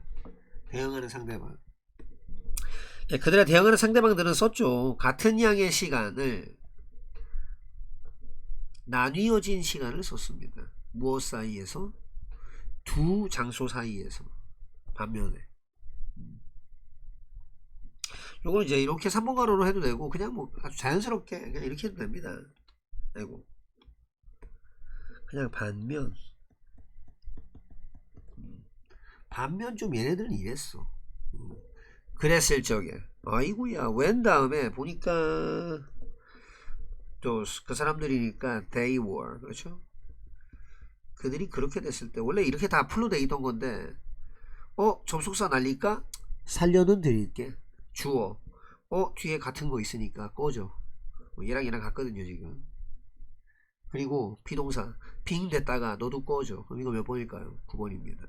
대응하는 상대방. 그들의 대응하는 상대방들은 썼죠. 같은 양의 시간을 나뉘어진 시간을 썼습니다. 무엇 사이에서? 두 장소 사이에서. 반면에 요걸 이제 이렇게 3번 가로로 해도 되고 그냥 뭐 아주 자연스럽게 그냥 이렇게 해도 됩니다. 아이고 그냥 반면 좀 얘네들은 이랬어. 그랬을 적에 아이고야 웬 다음에 보니까 또 그 사람들이니까 they were 그렇죠. 그들이 그렇게 됐을 때 원래 이렇게 다 풀로 돼 있던 건데 접속사 날릴까? 살려는 드릴게. 주어. 뒤에 같은 거 있으니까 꺼져. 얘랑 같거든요 지금. 그리고 비동사 빙 됐다가 너도 꺼져. 그럼 이거 몇 번일까요? 9번입니다.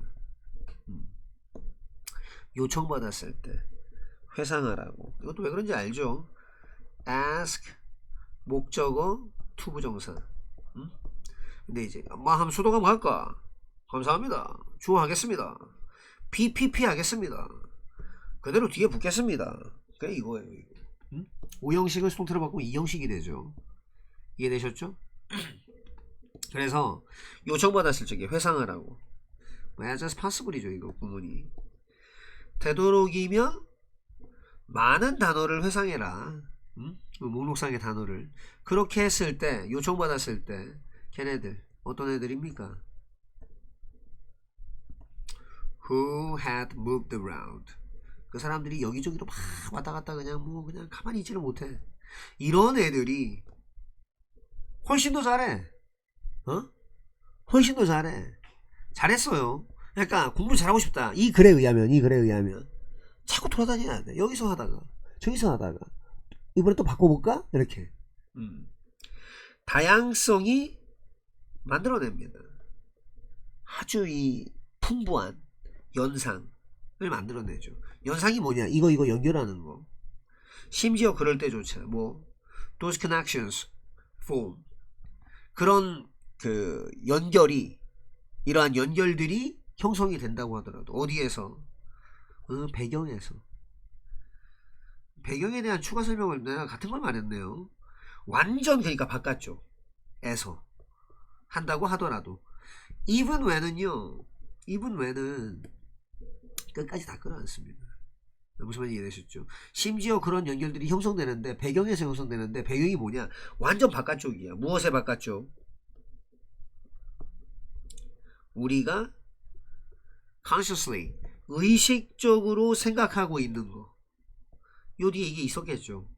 요청받았을 때 회상하라고. 이것도 왜 그런지 알죠? ask 목적어 투부정사. 근데 이제 한번 수도감 할까? 감사합니다. 주어 하겠습니다. BPP 하겠습니다. 그대로 뒤에 붙겠습니다. 그게 이거예요. 이거. 5형식을 수동태로 바꾸면 2형식이 되죠. 이해되셨죠? 그래서 요청받았을 적에 회상하라고. as as possible이죠. 이거 구문이. 되도록이면 많은 단어를 회상해라. 목록상의 단어를. 그렇게 했을 때 요청받았을 때 걔네들 어떤 애들입니까? Who had moved around. 그 사람들이 여기저기로 막 왔다 갔다 그냥 가만히 있지를 못해. 이런 애들이 훨씬 더 잘해. 훨씬 더 잘해. 잘했어요. 그러니까 공부 잘하고 싶다. 이 글에 의하면 자꾸 돌아다녀야 돼. 여기서 하다가 저기서 하다가 이번에 또 바꿔볼까? 이렇게 다양성이 만들어냅니다. 아주 이 풍부한 연상을 만들어내죠. 연상이 뭐냐? 이거 연결하는 거. 심지어 그럴 때조차 those connections form 그런 그 연결이 이러한 연결들이 형성이 된다고 하더라도 어디에서? 배경에서. 배경에 대한 추가 설명을 내가 같은 걸 말했네요. 완전 그러니까 바깥쪽에서 한다고 하더라도 even when은 끝까지 다 끌어안습니다. 무슨 말인지 이해되셨죠? 심지어 그런 연결들이 형성되는데 배경에서 형성되는데 배경이 뭐냐? 완전 바깥쪽이야. 무엇의 바깥쪽? 우리가 consciously 의식적으로 생각하고 있는 거. 요 뒤에 이게 있었겠죠.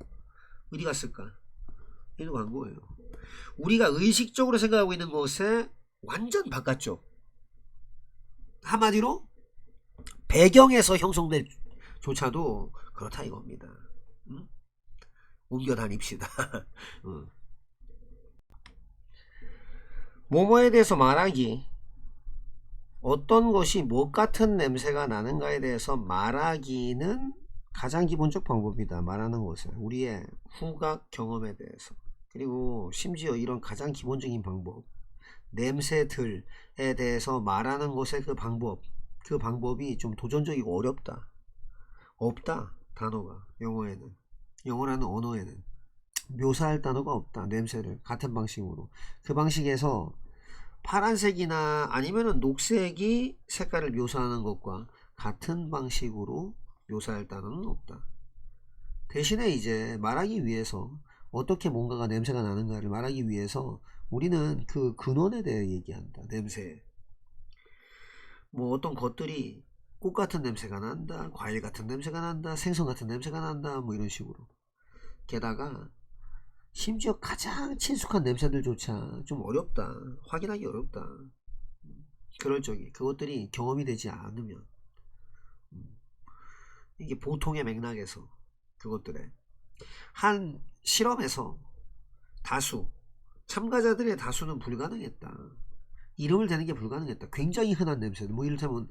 어디 갔을까? 이거 광고예요. 우리가 의식적으로 생각하고 있는 것의 완전 바깥쪽. 한마디로 배경에서 형성될 조차도 그렇다 이겁니다. 옮겨 다닙시다. 뭐뭐에 대해서 말하기. 어떤 것이 뭐 같은 냄새가 나는가에 대해서 말하기는 가장 기본적 방법이다. 말하는 것은 우리의 후각 경험에 대해서. 그리고 심지어 이런 가장 기본적인 방법 냄새들에 대해서 말하는 것의 그 방법 그 방법이 좀 도전적이고 어렵다. 없다. 단어가 영어에는, 영어라는 언어에는 묘사할 단어가 없다. 냄새를 같은 방식으로. 그 방식에서 파란색이나 아니면은 녹색이 색깔을 묘사하는 것과 같은 방식으로 묘사할 단어는 없다. 대신에 이제 말하기 위해서 어떻게 뭔가가 냄새가 나는가를 말하기 위해서 우리는 그 근원에 대해 얘기한다. 냄새. 뭐 어떤 것들이 꽃 같은 냄새가 난다, 과일 같은 냄새가 난다, 생선 같은 냄새가 난다, 뭐 이런 식으로. 게다가 심지어 가장 친숙한 냄새들조차 좀 어렵다. 확인하기 어렵다. 그럴 적이 그것들이 경험이 되지 않으면 이게 보통의 맥락에서 그것들에 한 실험에서 다수 참가자들의 다수는 불가능했다. 이름을 대는 게 불가능했다. 굉장히 흔한 냄새들, 뭐 이를테면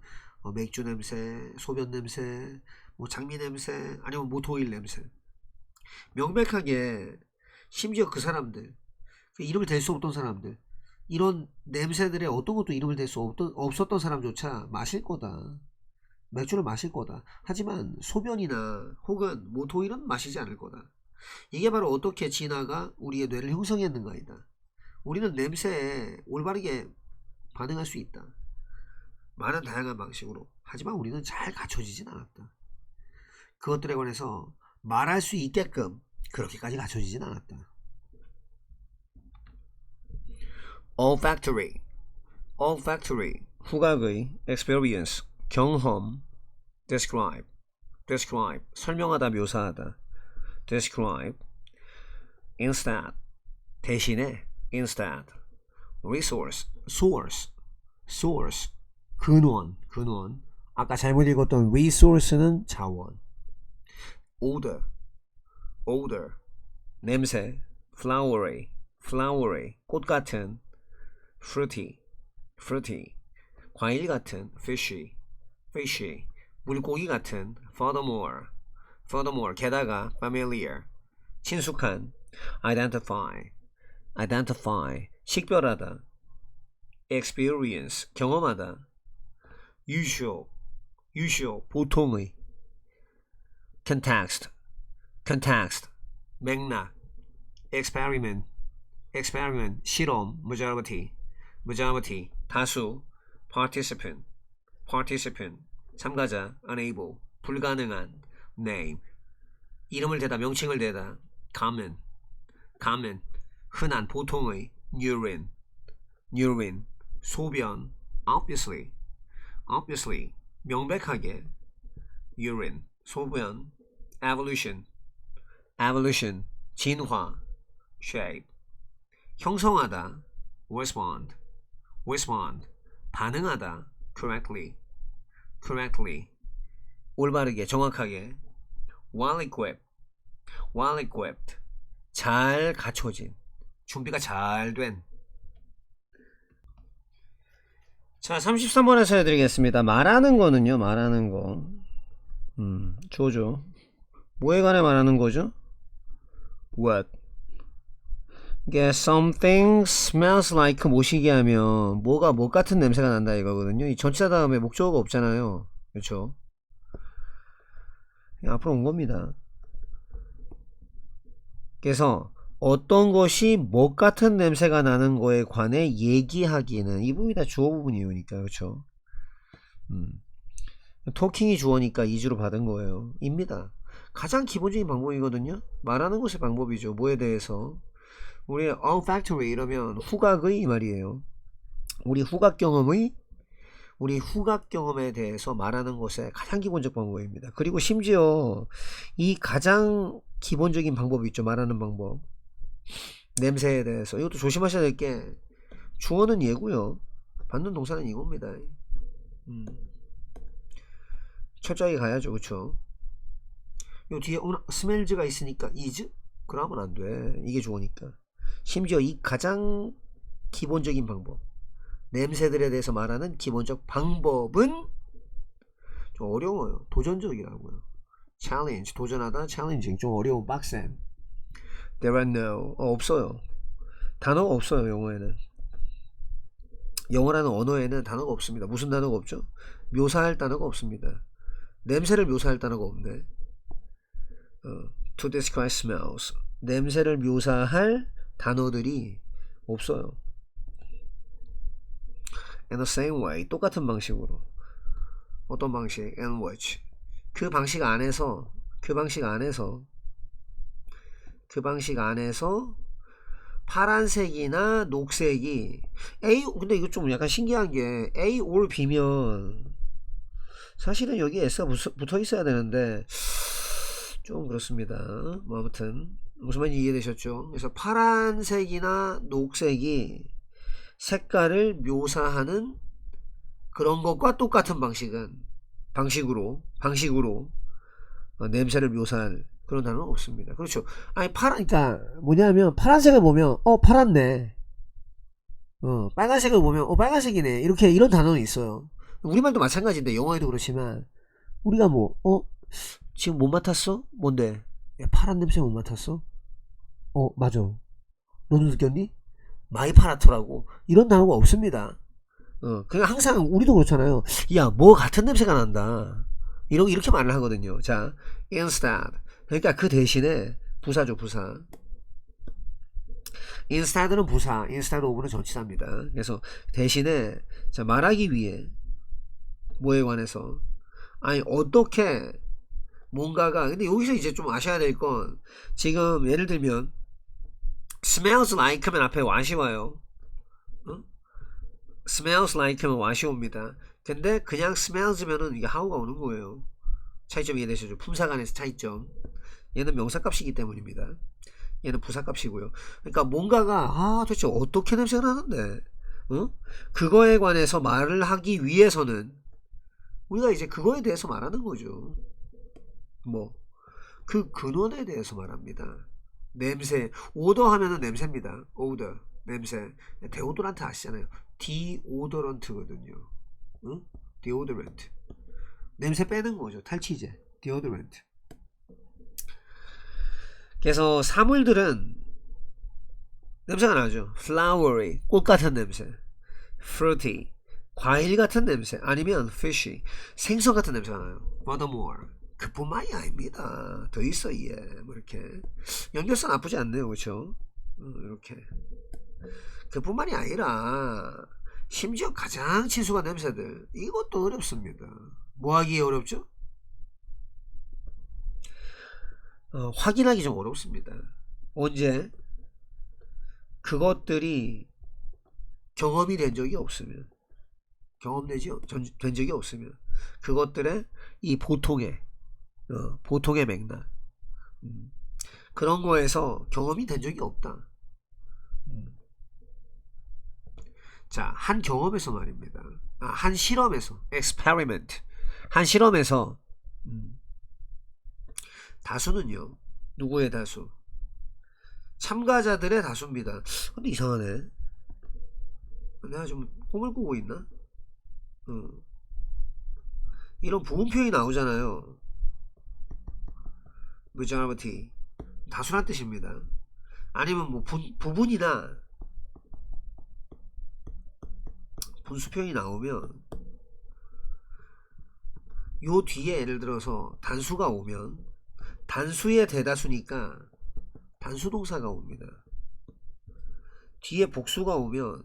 맥주 냄새, 소변 냄새, 뭐 장미 냄새, 아니면 모토일 냄새. 명백하게 심지어 그 사람들, 그 이름을 댈 수 없던 사람들, 이런 냄새들의 어떤 것도 이름을 댈 수 없었던 사람조차 마실 거다. 맥주를 마실 거다. 하지만 소변이나 혹은 모토일은 마시지 않을 거다. 이게 바로 어떻게 진화가 우리의 뇌를 형성했는가이다. 우리는 냄새에 올바르게 반응할 수 있다. 많은 다양한 방식으로. 하지만 우리는 잘 갖춰지진 않았다. 그것들에 관해서 말할 수 있게끔 그렇게까지 갖춰지진 않았다. olfactory, olfactory, 후각의 experience, 경험, describe, describe, 설명하다, 묘사하다, describe, instead, 대신에, instead, resource, source, source, 근원, 근원. 아까 잘못 읽었던 resource는 자원. odor, odor, 냄새, flowery, flowery, 꽃 같은, fruity, fruity, 과일 같은, fishy, fishy, 물고기 같은, furthermore, furthermore, 게다가, familiar, 친숙한, identify, identify, 식별하다, experience, 경험하다, usual, usual, 보통의, context, context, 맥락, experiment, experiment, 실험, majority, majority, 다수, participant, participant, 참가자, unable, 불가능한, name, 이름을 대다, 명칭을 대다, common, common, 흔한, 보통의, urine, urine, 소변, obviously, obviously, 명백하게, urine, 소변, evolution, evolution, 진화, shape, 형성하다, respond, respond, 반응하다, correctly, correctly, 올바르게, 정확하게, well equipped, well equipped, 잘 갖춰진, 준비가 잘 된. 자, 33번에서 해드리겠습니다. 말하는 거는요, 말하는 거. 주어죠. 뭐에 관해 말하는 거죠? What? 이게 something smells like 모시게 하면 뭐가 뭐 같은 냄새가 난다 이거거든요. 이 전치사 다음에 목적어가 없잖아요. 그렇죠? 앞으로 온 겁니다. 그래서 어떤 것이 뭐 같은 냄새가 나는 거에 관해 얘기하기는 이 부분이 다 주어 부분이니까 그렇죠? 토킹이 주어니까 이주로 받은 거예요. 입니다. 가장 기본적인 방법이거든요. 말하는 것의 방법이죠. 뭐에 대해서 우리 olfactory 이러면 후각의 이 말이에요. 우리 후각 경험에 대해서 말하는 것의 가장 기본적 방법입니다. 그리고 심지어 이 가장 기본적인 방법이 있죠. 말하는 방법. 냄새에 대해서 이것도 조심하셔야 될 게 주어는 얘고요. 받는 동사는 이겁니다. 철저하게 가야죠. 그쵸? 요 뒤에 smells가 있으니까 is? 그러면 안 돼. 이게 주어니까. 심지어 이 가장 기본적인 방법, 냄새들에 대해서 말하는 기본적 방법은 좀 어려워요. 도전적이라고요. challenge, 도전하다, challenging, 좀 어려운, 빡센. There are no, 없어요. 단어가 없어요. 영어에는. 영어라는 언어에는 단어가 없습니다. 무슨 단어가 없죠? 묘사할 단어가 없습니다. 냄새를 묘사할 단어가 없네. To describe smells. 냄새를 묘사할 단어들이 없어요. In the same way. 똑같은 방식으로. 어떤 방식? And which. 그 방식 안에서 파란색이나 녹색이 A, 근데 이거 좀 약간 신기한 게 A or B면 사실은 여기 S가 붙어 있어야 되는데 좀 그렇습니다. 뭐 아무튼 무슨 말인지 이해되셨죠? 그래서 파란색이나 녹색이 색깔을 묘사하는 그런 것과 똑같은 방식으로 냄새를 묘사할 그런 단어는 없습니다. 그렇죠. 아니 그러니까 뭐냐면 파란색을 보면 파랗네. 빨간색을 보면 빨간색이네. 이런 단어는 있어요. 우리말도 마찬가지인데 영어에도 그렇지만 우리가 지금 못 맡았어? 뭔데? 야, 파란 냄새 못 맡았어? 맞아. 너도 느꼈니? 많이 파랗더라고. 이런 단어가 없습니다. 그냥 항상 우리도 그렇잖아요. 야, 뭐 같은 냄새가 난다. 이렇게 말을 하거든요. 자, instead. 그러니까 그 대신에 부사죠, 부사. instead는 부사, instead of는 전치사입니다. 그래서 대신에 자, 말하기 위해 뭐에 관해서 아니 어떻게 뭔가가 근데 여기서 이제 좀 아셔야 될 건 지금 예를 들면 smells like면 앞에 what이 와요. smells like면 what이 옵니다. 근데 그냥 smells면은 이게 how가 오는 거예요. 차이점 이해되시죠? 품사 간에서 차이점. 얘는 명사값이기 때문입니다. 얘는 부사값이고요. 그러니까 뭔가가 도대체 어떻게 냄새가 나는데 그거에 관해서 말을 하기 위해서는 우리가 이제 그거에 대해서 말하는 거죠. 그 근원에 대해서 말합니다. 냄새, 오더 하면은 냄새입니다. 오더, 냄새. 데오도란트 아시잖아요. 디오더런트거든요. 디오더런트. 냄새 빼는 거죠. 탈취제. 디오더런트. 그래서 사물들은 냄새가 나죠. flowery, 꽃 같은 냄새. fruity, 과일 같은 냄새. 아니면 fishy, 생선 같은 냄새가 나요. furthermore, 그뿐만이 아닙니다. 더 있어 얘. 이렇게 연결선 나쁘지 않네요. 그렇죠? 이렇게 그뿐만이 아니라 심지어 가장 친숙한 냄새들 이것도 어렵습니다. 뭐 하기에 어렵죠? 확인하기 좀 어렵습니다. 언제? 그것들이 경험이 된 적이 없으면 된 적이 없으면 그것들의 이 보통의 맥락 그런 거에서 경험이 된 적이 없다. 자, 한 경험에서 말입니다. 한 실험에서 experiment 한 실험에서 다수는요. 누구의 다수? 참가자들의 다수입니다. 근데 이상하네. 내가 좀 꿈을 꾸고 있나? 이런 부분표현이 나오잖아요. majority 다수란 뜻입니다. 아니면 뭐 부분이나 분수표현이 나오면 요 뒤에 예를 들어서 단수가 오면 단수의 대다수니까 단수동사가 옵니다. 뒤에 복수가 오면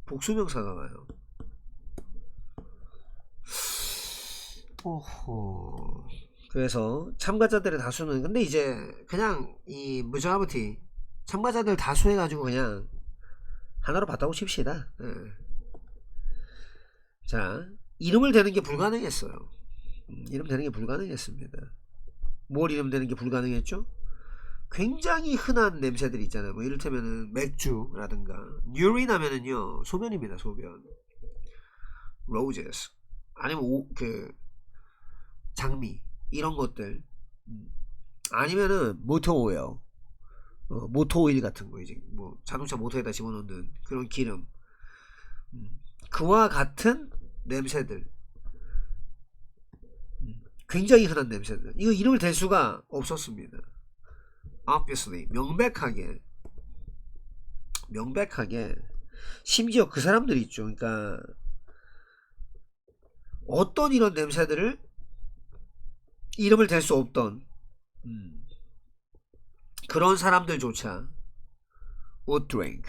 복수명사가 와요. 오호. 그래서 참가자들의 다수는 근데 이제 그냥 이 majority 참가자들 다수 해가지고 그냥 하나로 봤다고 칩시다. 자, 이름을 대는 게 불가능했어요. 이름 대는 게 불가능했습니다. 뭘 이름 대는 게 불가능했죠? 굉장히 흔한 냄새들 있잖아요. 뭐 이를테면은 맥주라든가 유린 하면은요 소변입니다. 소변. roses 아니면 장미 이런 것들 아니면은 모터 오일 모터 오일 같은 거 이제 뭐 자동차 모터에다 집어넣는 그런 기름 그와 같은 냄새들 굉장히 흔한 냄새들 이거 이름을 댈 수가 없었습니다. obviously 명백하게 심지어 그 사람들 있죠. 그러니까 어떤 이런 냄새들을 이름을 댈 수 없던 그런 사람들조차 would drink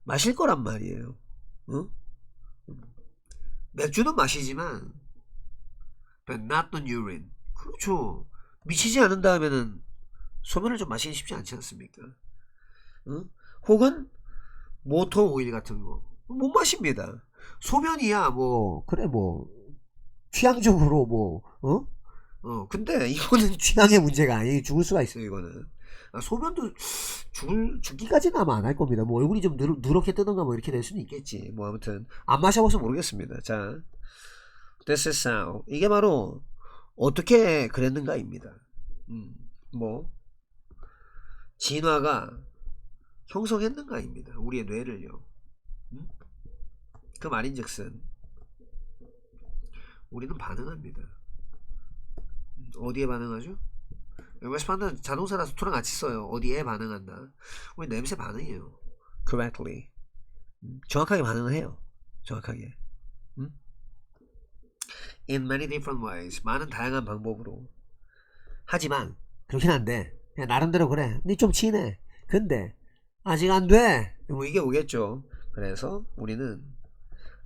마실 거란 말이에요. 어? 맥주는 마시지만 but not the urine. 그렇죠. 미치지 않은 다음에는 소변을 좀 마시기 쉽지 않지 않습니까? 어? 혹은 모터 오일 같은 거 못 마십니다. 소변이야 뭐 그래 뭐 취향적으로 뭐 근데 이거는 취향의 문제가 아니에요. 죽을 수가 있어요. 이거는 소변도 죽기까지는 아마 안 할 겁니다. 뭐 얼굴이 좀 누렇게 뜨던가 뭐 이렇게 될 수는 있겠지. 뭐 아무튼 안 마셔봐서 모르겠습니다. 자, this is how. 이게 바로 어떻게 그랬는가입니다. 뭐 진화가 형성했는가입니다. 우리의 뇌를요. 그 말인즉슨 우리는 반응합니다. 어디에 반응하죠? 웨스판은 자동사라서 투랑 같이 써요. 어디에 반응한다. 우리 냄새 반응이에요. correctly. 정확하게 반응을 해요. 정확하게. in many different ways. 많은 다양한 방법으로. 하지만 그렇긴 한데 그냥 나름대로 그래. 니 좀 치네. 근데 아직 안 돼. 뭐 이게 오겠죠. 그래서 우리는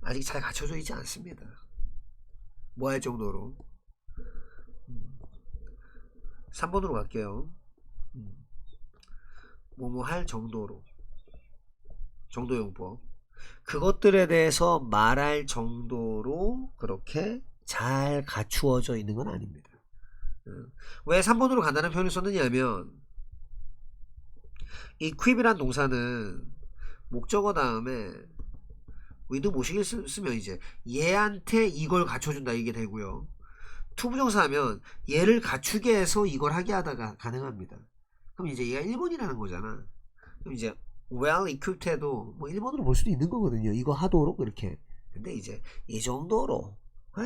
아직 잘 갖춰져 있지 않습니다. 뭐 할 정도로. 3번으로 갈게요. 뭐뭐 할 정도로. 정도용법. 그것들에 대해서 말할 정도로 그렇게 잘 갖추어져 있는 건 아닙니다. 왜 3번으로 간다는 표현을 썼느냐면 equip이란 동사는 목적어 다음에 with 모시기를 쓰면 이제 얘한테 이걸 갖춰준다 이게 되고요. 투부정사 하면 얘를 갖추게 해서 이걸 하게 하다가 가능합니다. 그럼 이제 얘가 1번이라는 거잖아. 그럼 이제 well equipped 해도 뭐 1번으로 볼 수도 있는 거거든요. 이거 하도록 이렇게. 근데 이제 이 정도로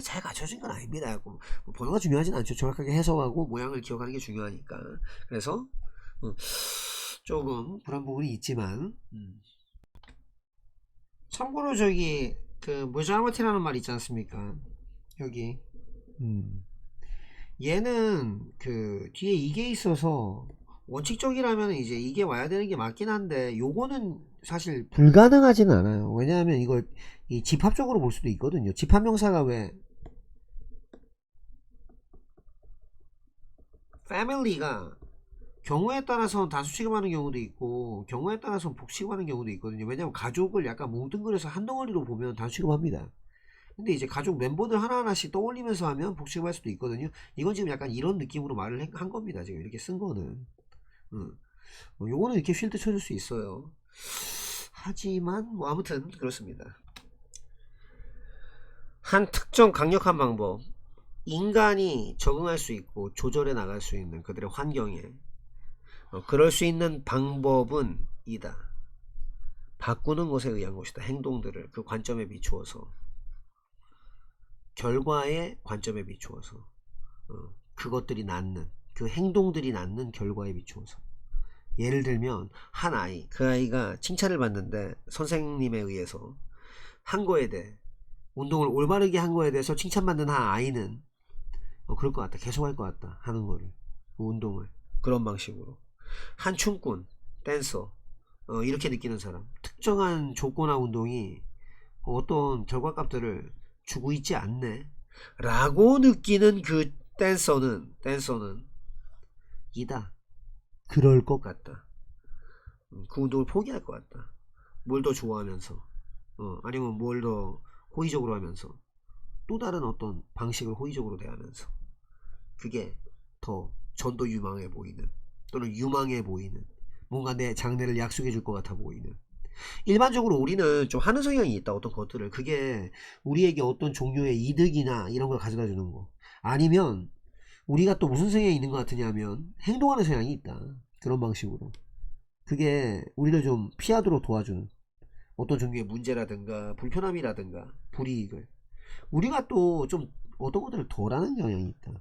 잘 갖춰진 건 아닙니다. 뭐 번호가 중요하진 않죠. 정확하게 해석하고 모양을 기억하는 게 중요하니까. 그래서 조금 그런 부분이 있지만 참고로 저기 그 majority라는 말 있지 않습니까? 여기 얘는 그 뒤에 이게 있어서 원칙적이라면 이제 이게 와야 되는 게 맞긴 한데 요거는 사실 불가능하지는 않아요. 왜냐하면 이걸 이 집합적으로 볼 수도 있거든요. 집합명사가 왜 family가 경우에 따라서는 단수 취급하는 경우도 있고 경우에 따라서는 복수 취급하는 경우도 있거든요. 왜냐면 가족을 약간 뭉뚱그려서 한 덩어리로 보면 단수 취급합니다. 근데 이제 가족 멤버들 하나하나씩 떠올리면서 하면 복수 취급할 수도 있거든요. 이건 지금 약간 이런 느낌으로 말을 한 겁니다. 지금 이렇게 쓴 거는 요거는 이렇게 쉴드 쳐줄 수 있어요. 하지만 뭐 아무튼 그렇습니다. 한 특정 강력한 방법, 인간이 적응할 수 있고 조절해 나갈 수 있는 그들의 환경에 그럴 수 있는 방법은 이다. 바꾸는 것에 의한 것이다. 행동들을 그 관점에 비추어서 결과의 관점에 비추어서 그것들이 낳는 그 행동들이 낳는 결과에 비추어서. 예를 들면 한 아이, 그 아이가 칭찬을 받는데 선생님에 의해서 한 거에 대해 운동을 올바르게 한 거에 대해서 칭찬받는 한 아이는 그럴 것 같다. 계속 할 것 같다. 하는 거를. 운동을. 그런 방식으로. 한 춤꾼, 댄서 이렇게 느끼는 사람. 특정한 조건화 운동이 어떤 결과값들을 주고 있지 않네 라고 느끼는 그 댄서는 이다. 그럴 것 같다. 그 운동을 포기할 것 같다. 뭘 더 좋아하면서 아니면 뭘 더 호의적으로 하면서 또 다른 어떤 방식을 호의적으로 대하면서 그게 더 전도 유망해 보이는 또는 유망해 보이는 뭔가 내 장래를 약속해 줄 것 같아 보이는. 일반적으로 우리는 좀 하는 성향이 있다. 어떤 것들을 그게 우리에게 어떤 종류의 이득이나 이런 걸 가져다 주는 거 아니면 우리가 또 무슨 성향이 있는 것 같으냐면 행동하는 성향이 있다. 그런 방식으로 그게 우리를 좀 피하도록 도와주는 어떤 종류의 문제라든가 불편함이라든가 불이익을 우리가 또 좀 어떤 것들을 덜 하는 경향이 있다.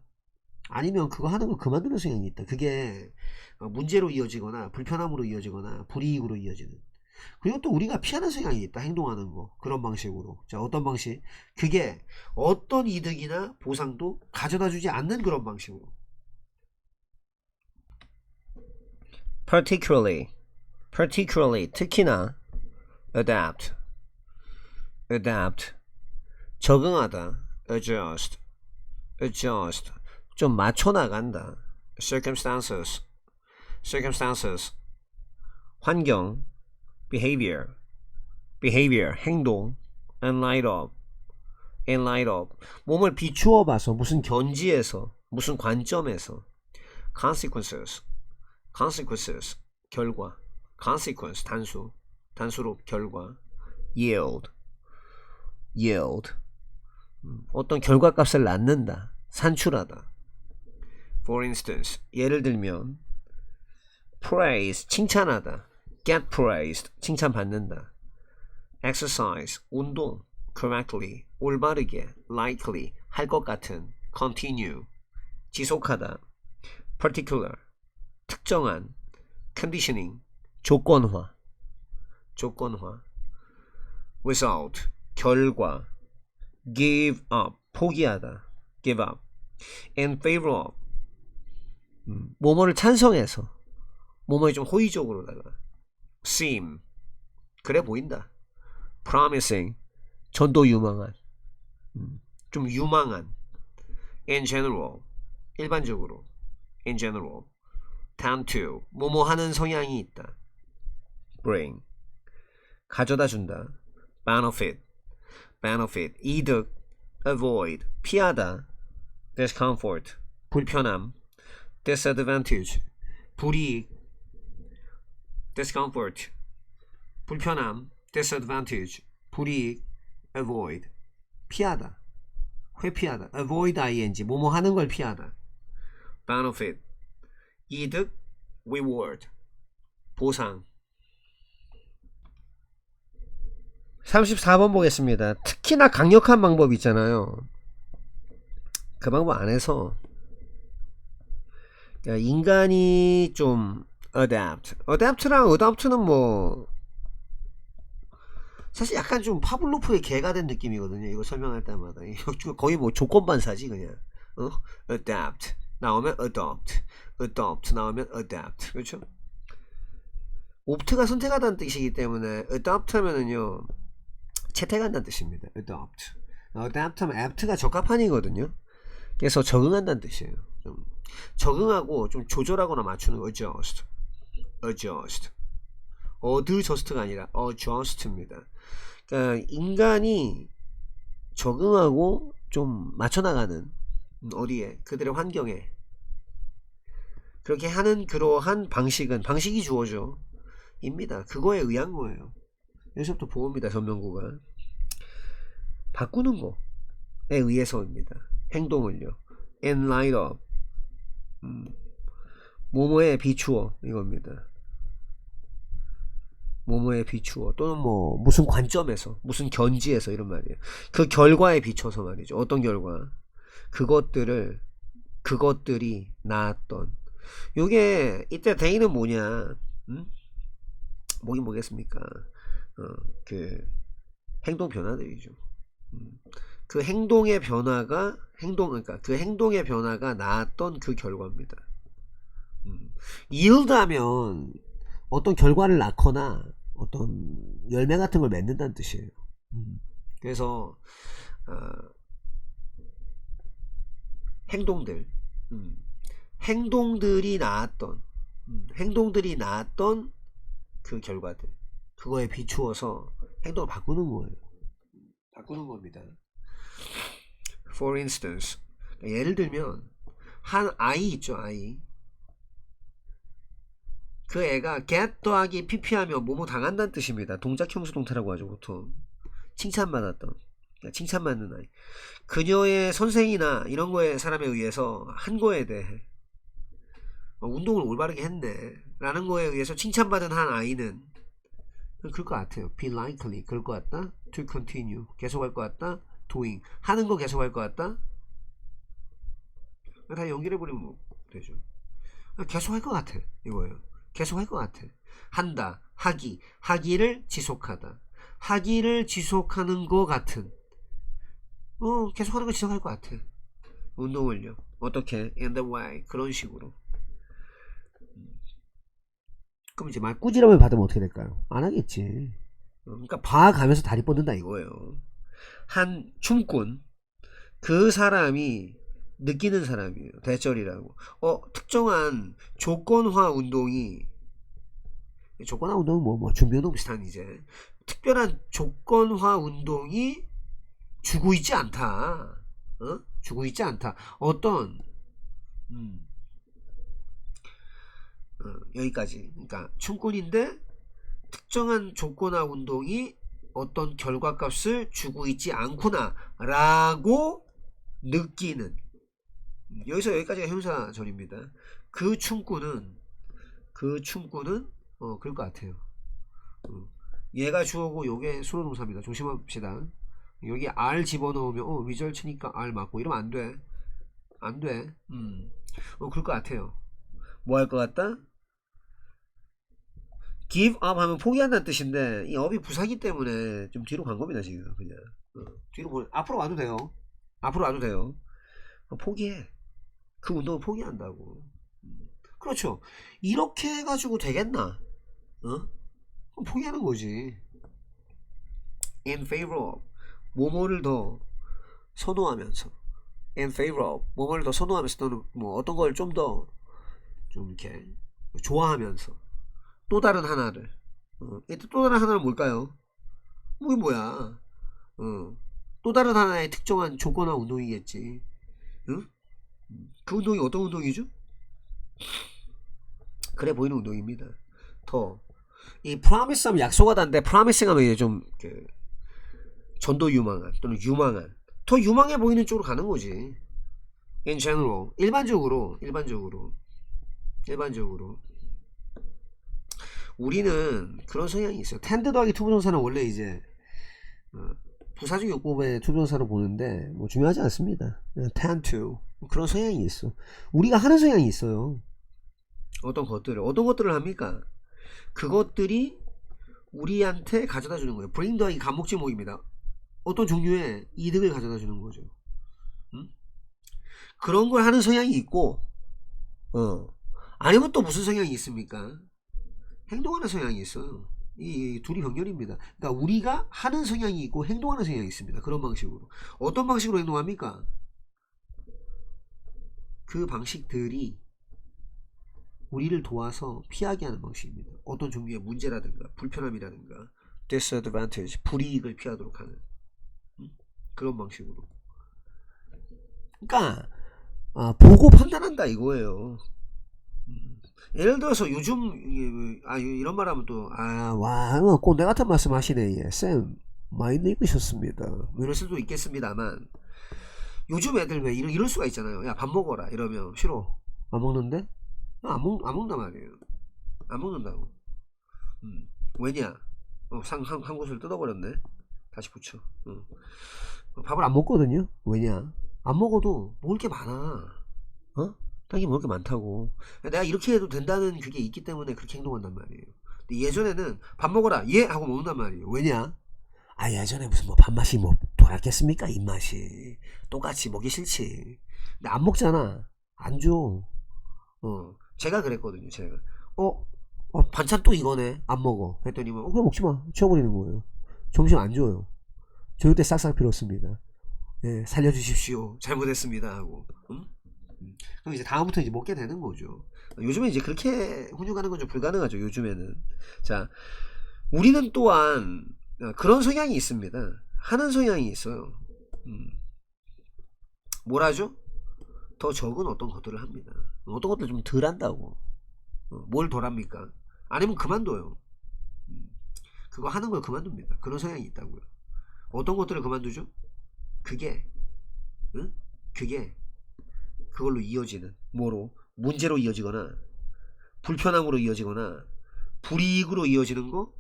아니면 그거 하는 거 그만두는 성향이 있다. 그게 문제로 이어지거나 불편함으로 이어지거나 불이익으로 이어지는 그리고 또 우리가 피하는 성향이 있다. 행동하는 거. 그런 방식으로. 자, 어떤 방식? 그게 어떤 이득이나 보상도 가져다 주지 않는 그런 방식으로. particularly 특히나 adapt 적응하다 adjust 좀 맞춰 나간다 circumstances 환경 behavior 행동 in light of 몸을 비추어 봐서 무슨 견지에서 무슨 관점에서 consequences 결과 consequence 단수로 결과 yield 어떤 결과값을 낳는다 산출하다 for instance 예를 들면 praise 칭찬하다 get praised 칭찬받는다 exercise 운동 correctly 올바르게 likely 할 것 같은 continue 지속하다 particular 특정한 conditioning 조건화 result 결과 give up 포기하다 give up in favor of 뭐뭐를 찬성해서 뭐뭐에 좀 호의적으로다가 seem 그래 보인다 promising 전도 유망한 좀 유망한 in general 일반적으로 in general tend to 뭐뭐 하는 성향이 있다 bring 가져다 준다 benefit 이득 avoid 피하다 discomfort 불편함 disadvantage 불이익 discomfort 불편함 disadvantage 불이익 avoid 피하다 회피하다 avoid ing 뭐뭐 하는 걸 피하다 benefit 이득 reward 보상 34번 보겠습니다. 특히나 강력한 방법 있잖아요. 그 방법 안에서 인간이 좀 adapt랑 adopt는 뭐 사실 약간 좀 파블로프의 개가 된 느낌이거든요. 이거 설명할 때마다 거의 뭐 조건반사지 그냥 adapt 나오면 adopt 나오면 adapt 그렇죠? opt가 선택하다는 뜻이기 때문에 adopt 하면은요 채택한다는 뜻입니다. adapt 하면 apt가 적합한이거든요. 그래서 적응한다는 뜻이에요. 좀 적응하고 좀 조절하거나 맞추는 거 adjust adjust가 아니라 adjust입니다. 그러니까 인간이 적응하고 좀 맞춰나가는 어디에 그들의 환경에 그렇게 하는 그러한 방식이 주어져 입니다. 그거에 의한 거예요. 여기서부터 보호입니다. 전명구가 바꾸는 거에 의해서입니다. 행동을요. in light of 뭐뭐에 비추어 이겁니다. 뭐뭐에 비추어 또는 뭐 무슨 관점에서 무슨 견지에서 이런 말이에요. 그 결과에 비춰서 말이죠. 어떤 결과 그것들이 나았던 요게 이때 대의는 뭐냐 뭐긴 뭐겠습니까. 그 행동 변화들이죠. 그 행동의 변화가 그러니까 그 행동의 변화가 나왔던 그 결과입니다. yield하면 어떤 결과를 낳거나 어떤 열매 같은 걸 맺는다는 뜻이에요. 그래서 행동들이 나왔던 그 결과들 그거에 비추어서 행동을 바꾸는 거예요. 바꾸는 겁니다. For instance 예를 들면 한 아이 있죠. 아이 그 애가 get 더하기 pp하면 뭐뭐 당한다는 뜻입니다. 동작 형수 동태라고 하죠. 보통 칭찬받는 아이 그녀의 선생이나 이런 거에 사람에 의해서 한 거에 대해 운동을 올바르게 했네 라는 거에 의해서 칭찬받은 한 아이는 그럴 것 같아요. be likely 그럴 것 같다. to continue 계속할 것 같다. doing 하는 거 계속할 것 같다. 다 연결해버리면 뭐 되죠. 계속할 것 같아 이거예요. 계속 할 것 같아. 한다, 하기를 지속하다, 하기를 지속하는 것 같은, 계속 하는 거 지속할 것 같아. 운동을요. 어떻게? In the way. 그런 식으로. 그럼 이제 말 꾸지람을 받으면 어떻게 될까요? 안 하겠지. 그러니까 봐가면서 다리 뻗는다 이거예요. 한 춤꾼, 그 사람이 느끼는 사람이에요. 대절이라고. 특정한 조건화 운동이, 조건화 운동은 뭐 준비운동 비슷한 이제 특별한 조건화 운동이 주고 있지 않다. 주고 있지 않다. 어떤 여기까지. 그러니까 춤꾼인데 특정한 조건화 운동이 어떤 결과값을 주고 있지 않구나 라고 느끼는, 여기서 여기까지가 형용사절입니다. 그 춤꾼은 그럴 것 같아요. 얘가 주어고 요게 수로동사입니다. 조심합시다. 여기 R 집어넣으면 위절 치니까 R 맞고 이러면 안돼. 안돼. 그럴 것 같아요. 뭐 할 것 같다? give up 하면 포기한다는 뜻인데 이 up이 부사기 때문에 좀 뒤로 간 겁니다 지금. 그냥 뒤로 앞으로 와도 돼요. 앞으로 와도 돼요. 포기해. 그 운동을 포기한다고. 그렇죠. 이렇게 해가지고 되겠나? 그럼 포기하는 거지. in favor of, 뭐뭐를 더 선호하면서. in favor of, 뭐뭐를 더 선호하면서, 또는 뭐 어떤 걸 좀 더 좀 이렇게 좋아하면서. 또 다른 하나를. 또 다른 하나는 뭘까요? 이게 뭐야? 또 다른 하나의 특정한 조건화 운동이겠지. 응? 그 운동이 어떤 운동이죠? 그래 보이는 운동입니다. 이 promise 하면 약속하다인데 promising 하면 이제 좀 전도 유망한 또는 유망한, 더 유망해 보이는 쪽으로 가는 거지. in general, 일반적으로 우리는 그런 성향이 있어요. 텐드 더하기 투부정사는 원래 이제 부사적 용법의 투부정사로 보는데 뭐 중요하지 않습니다. tend to, 그런 성향이 있어. 우리가 하는 성향이 있어요. 어떤 것들을 합니까? 그것들이 우리한테 가져다 주는 거예요. bring 더하기 감목지목입니다. 어떤 종류의 이득을 가져다 주는 거죠. 그런 걸 하는 성향이 있고, 아니면 또 무슨 성향이 있습니까? 행동하는 성향이 있어요. 이 둘이 병렬입니다. 그러니까 우리가 하는 성향이 있고 행동하는 성향이 있습니다. 그런 방식으로. 어떤 방식으로 행동합니까? 그 방식들이 우리를 도와서 피하게 하는 방식입니다. 어떤 종류의 문제라든가 불편함이라든가 disadvantage, 불이익을 피하도록 하는 그런 방식으로. 그러니까 보고 판단한다 이거예요. 예를 들어서 요즘 이런 말 하면 또 꼰대 같은 말씀 하시네. 쌤 많이 늙으셨습니다. 뭐 이럴 수도 있겠습니다만, 요즘 애들 왜 이럴 수가 있잖아요. 야 밥 먹어라 이러면 싫어. 안 먹는데? 안 먹는단 말이에요. 안 먹는다고. 왜냐? 한 곳을 뜯어버렸네. 다시 붙여. 밥을 안 먹거든요. 왜냐? 안 먹어도 먹을 게 많아. 딱히 먹을 게 많다고. 내가 이렇게 해도 된다는 그게 있기 때문에 그렇게 행동한단 말이에요. 근데 예전에는 밥 먹어라 예 하고 먹는단 말이에요. 왜냐? 예전에 무슨 뭐 밥맛이 뭐 돌았겠습니까? 입맛이 똑같이 먹기 싫지. 근데 안 먹잖아. 안 줘. 제가 그랬거든요. 제가 반찬 또 이거네. 안 먹어. 했더니 그럼 먹지 마. 치워버리는 거예요. 점심 안 줘요. 저럴 때 싹싹 빌었습니다. 예, 살려주십시오. 잘못했습니다 하고. 그럼 이제 다음부터 이제 먹게 되는 거죠. 요즘에 이제 그렇게 훈육하는 건 좀 불가능하죠. 요즘에는. 자, 우리는 또한 그런 성향이 있습니다. 하는 성향이 있어요. 뭐라죠? 더 적은 어떤 것들을 합니다. 어떤 것들 좀 덜 한다고. 뭘 덜 합니까? 아니면 그만둬요. 그거 하는 걸 그만둡니다. 그런 성향이 있다고요. 어떤 것들을 그만두죠? 그게 그걸로 이어지는, 뭐로? 문제로 이어지거나 불편함으로 이어지거나 불이익으로 이어지는 거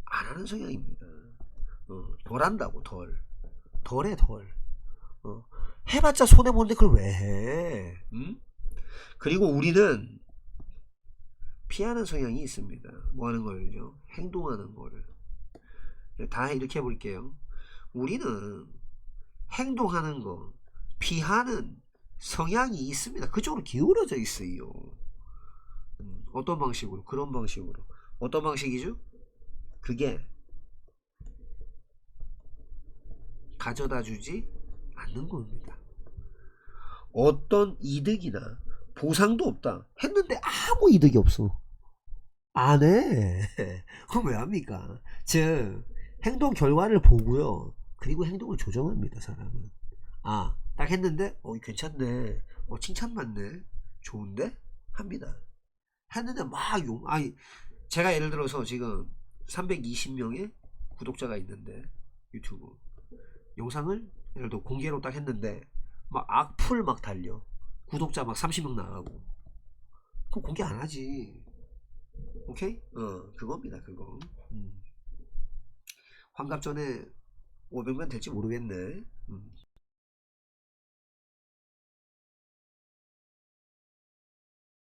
안 하는 성향입니다. 덜 한다고. 덜해. 해봤자 손해보는데 그걸 왜 해? 그리고 우리는 피하는 성향이 있습니다. 뭐 하는 걸요? 행동하는 거를. 다 이렇게 해볼게요. 우리는 행동하는 거 피하는 성향이 있습니다. 그쪽으로 기울어져 있어요. 어떤 방식으로? 그런 방식으로. 어떤 방식이죠? 그게 가져다 주지 않는 겁니다. 어떤 이득이나 보상도 없다 했는데 아무 이득이 없어. 안 해. 그럼 왜 합니까? 즉 행동 결과를 보고요. 그리고 행동을 조정합니다. 사람은. 아, 딱 했는데 괜찮네. 칭찬받네. 좋은데? 합니다. 했는데 막 아니 제가 예를 들어서 지금 320명의 구독자가 있는데 유튜브 영상을 예를 들어 공개로 딱 했는데 막 악플 막 달려. 구독자 막 30명 나가고. 그럼 공개 안 하지. 오케이? 그겁니다. 그거. 환갑 전에 500만 될지 모르겠네.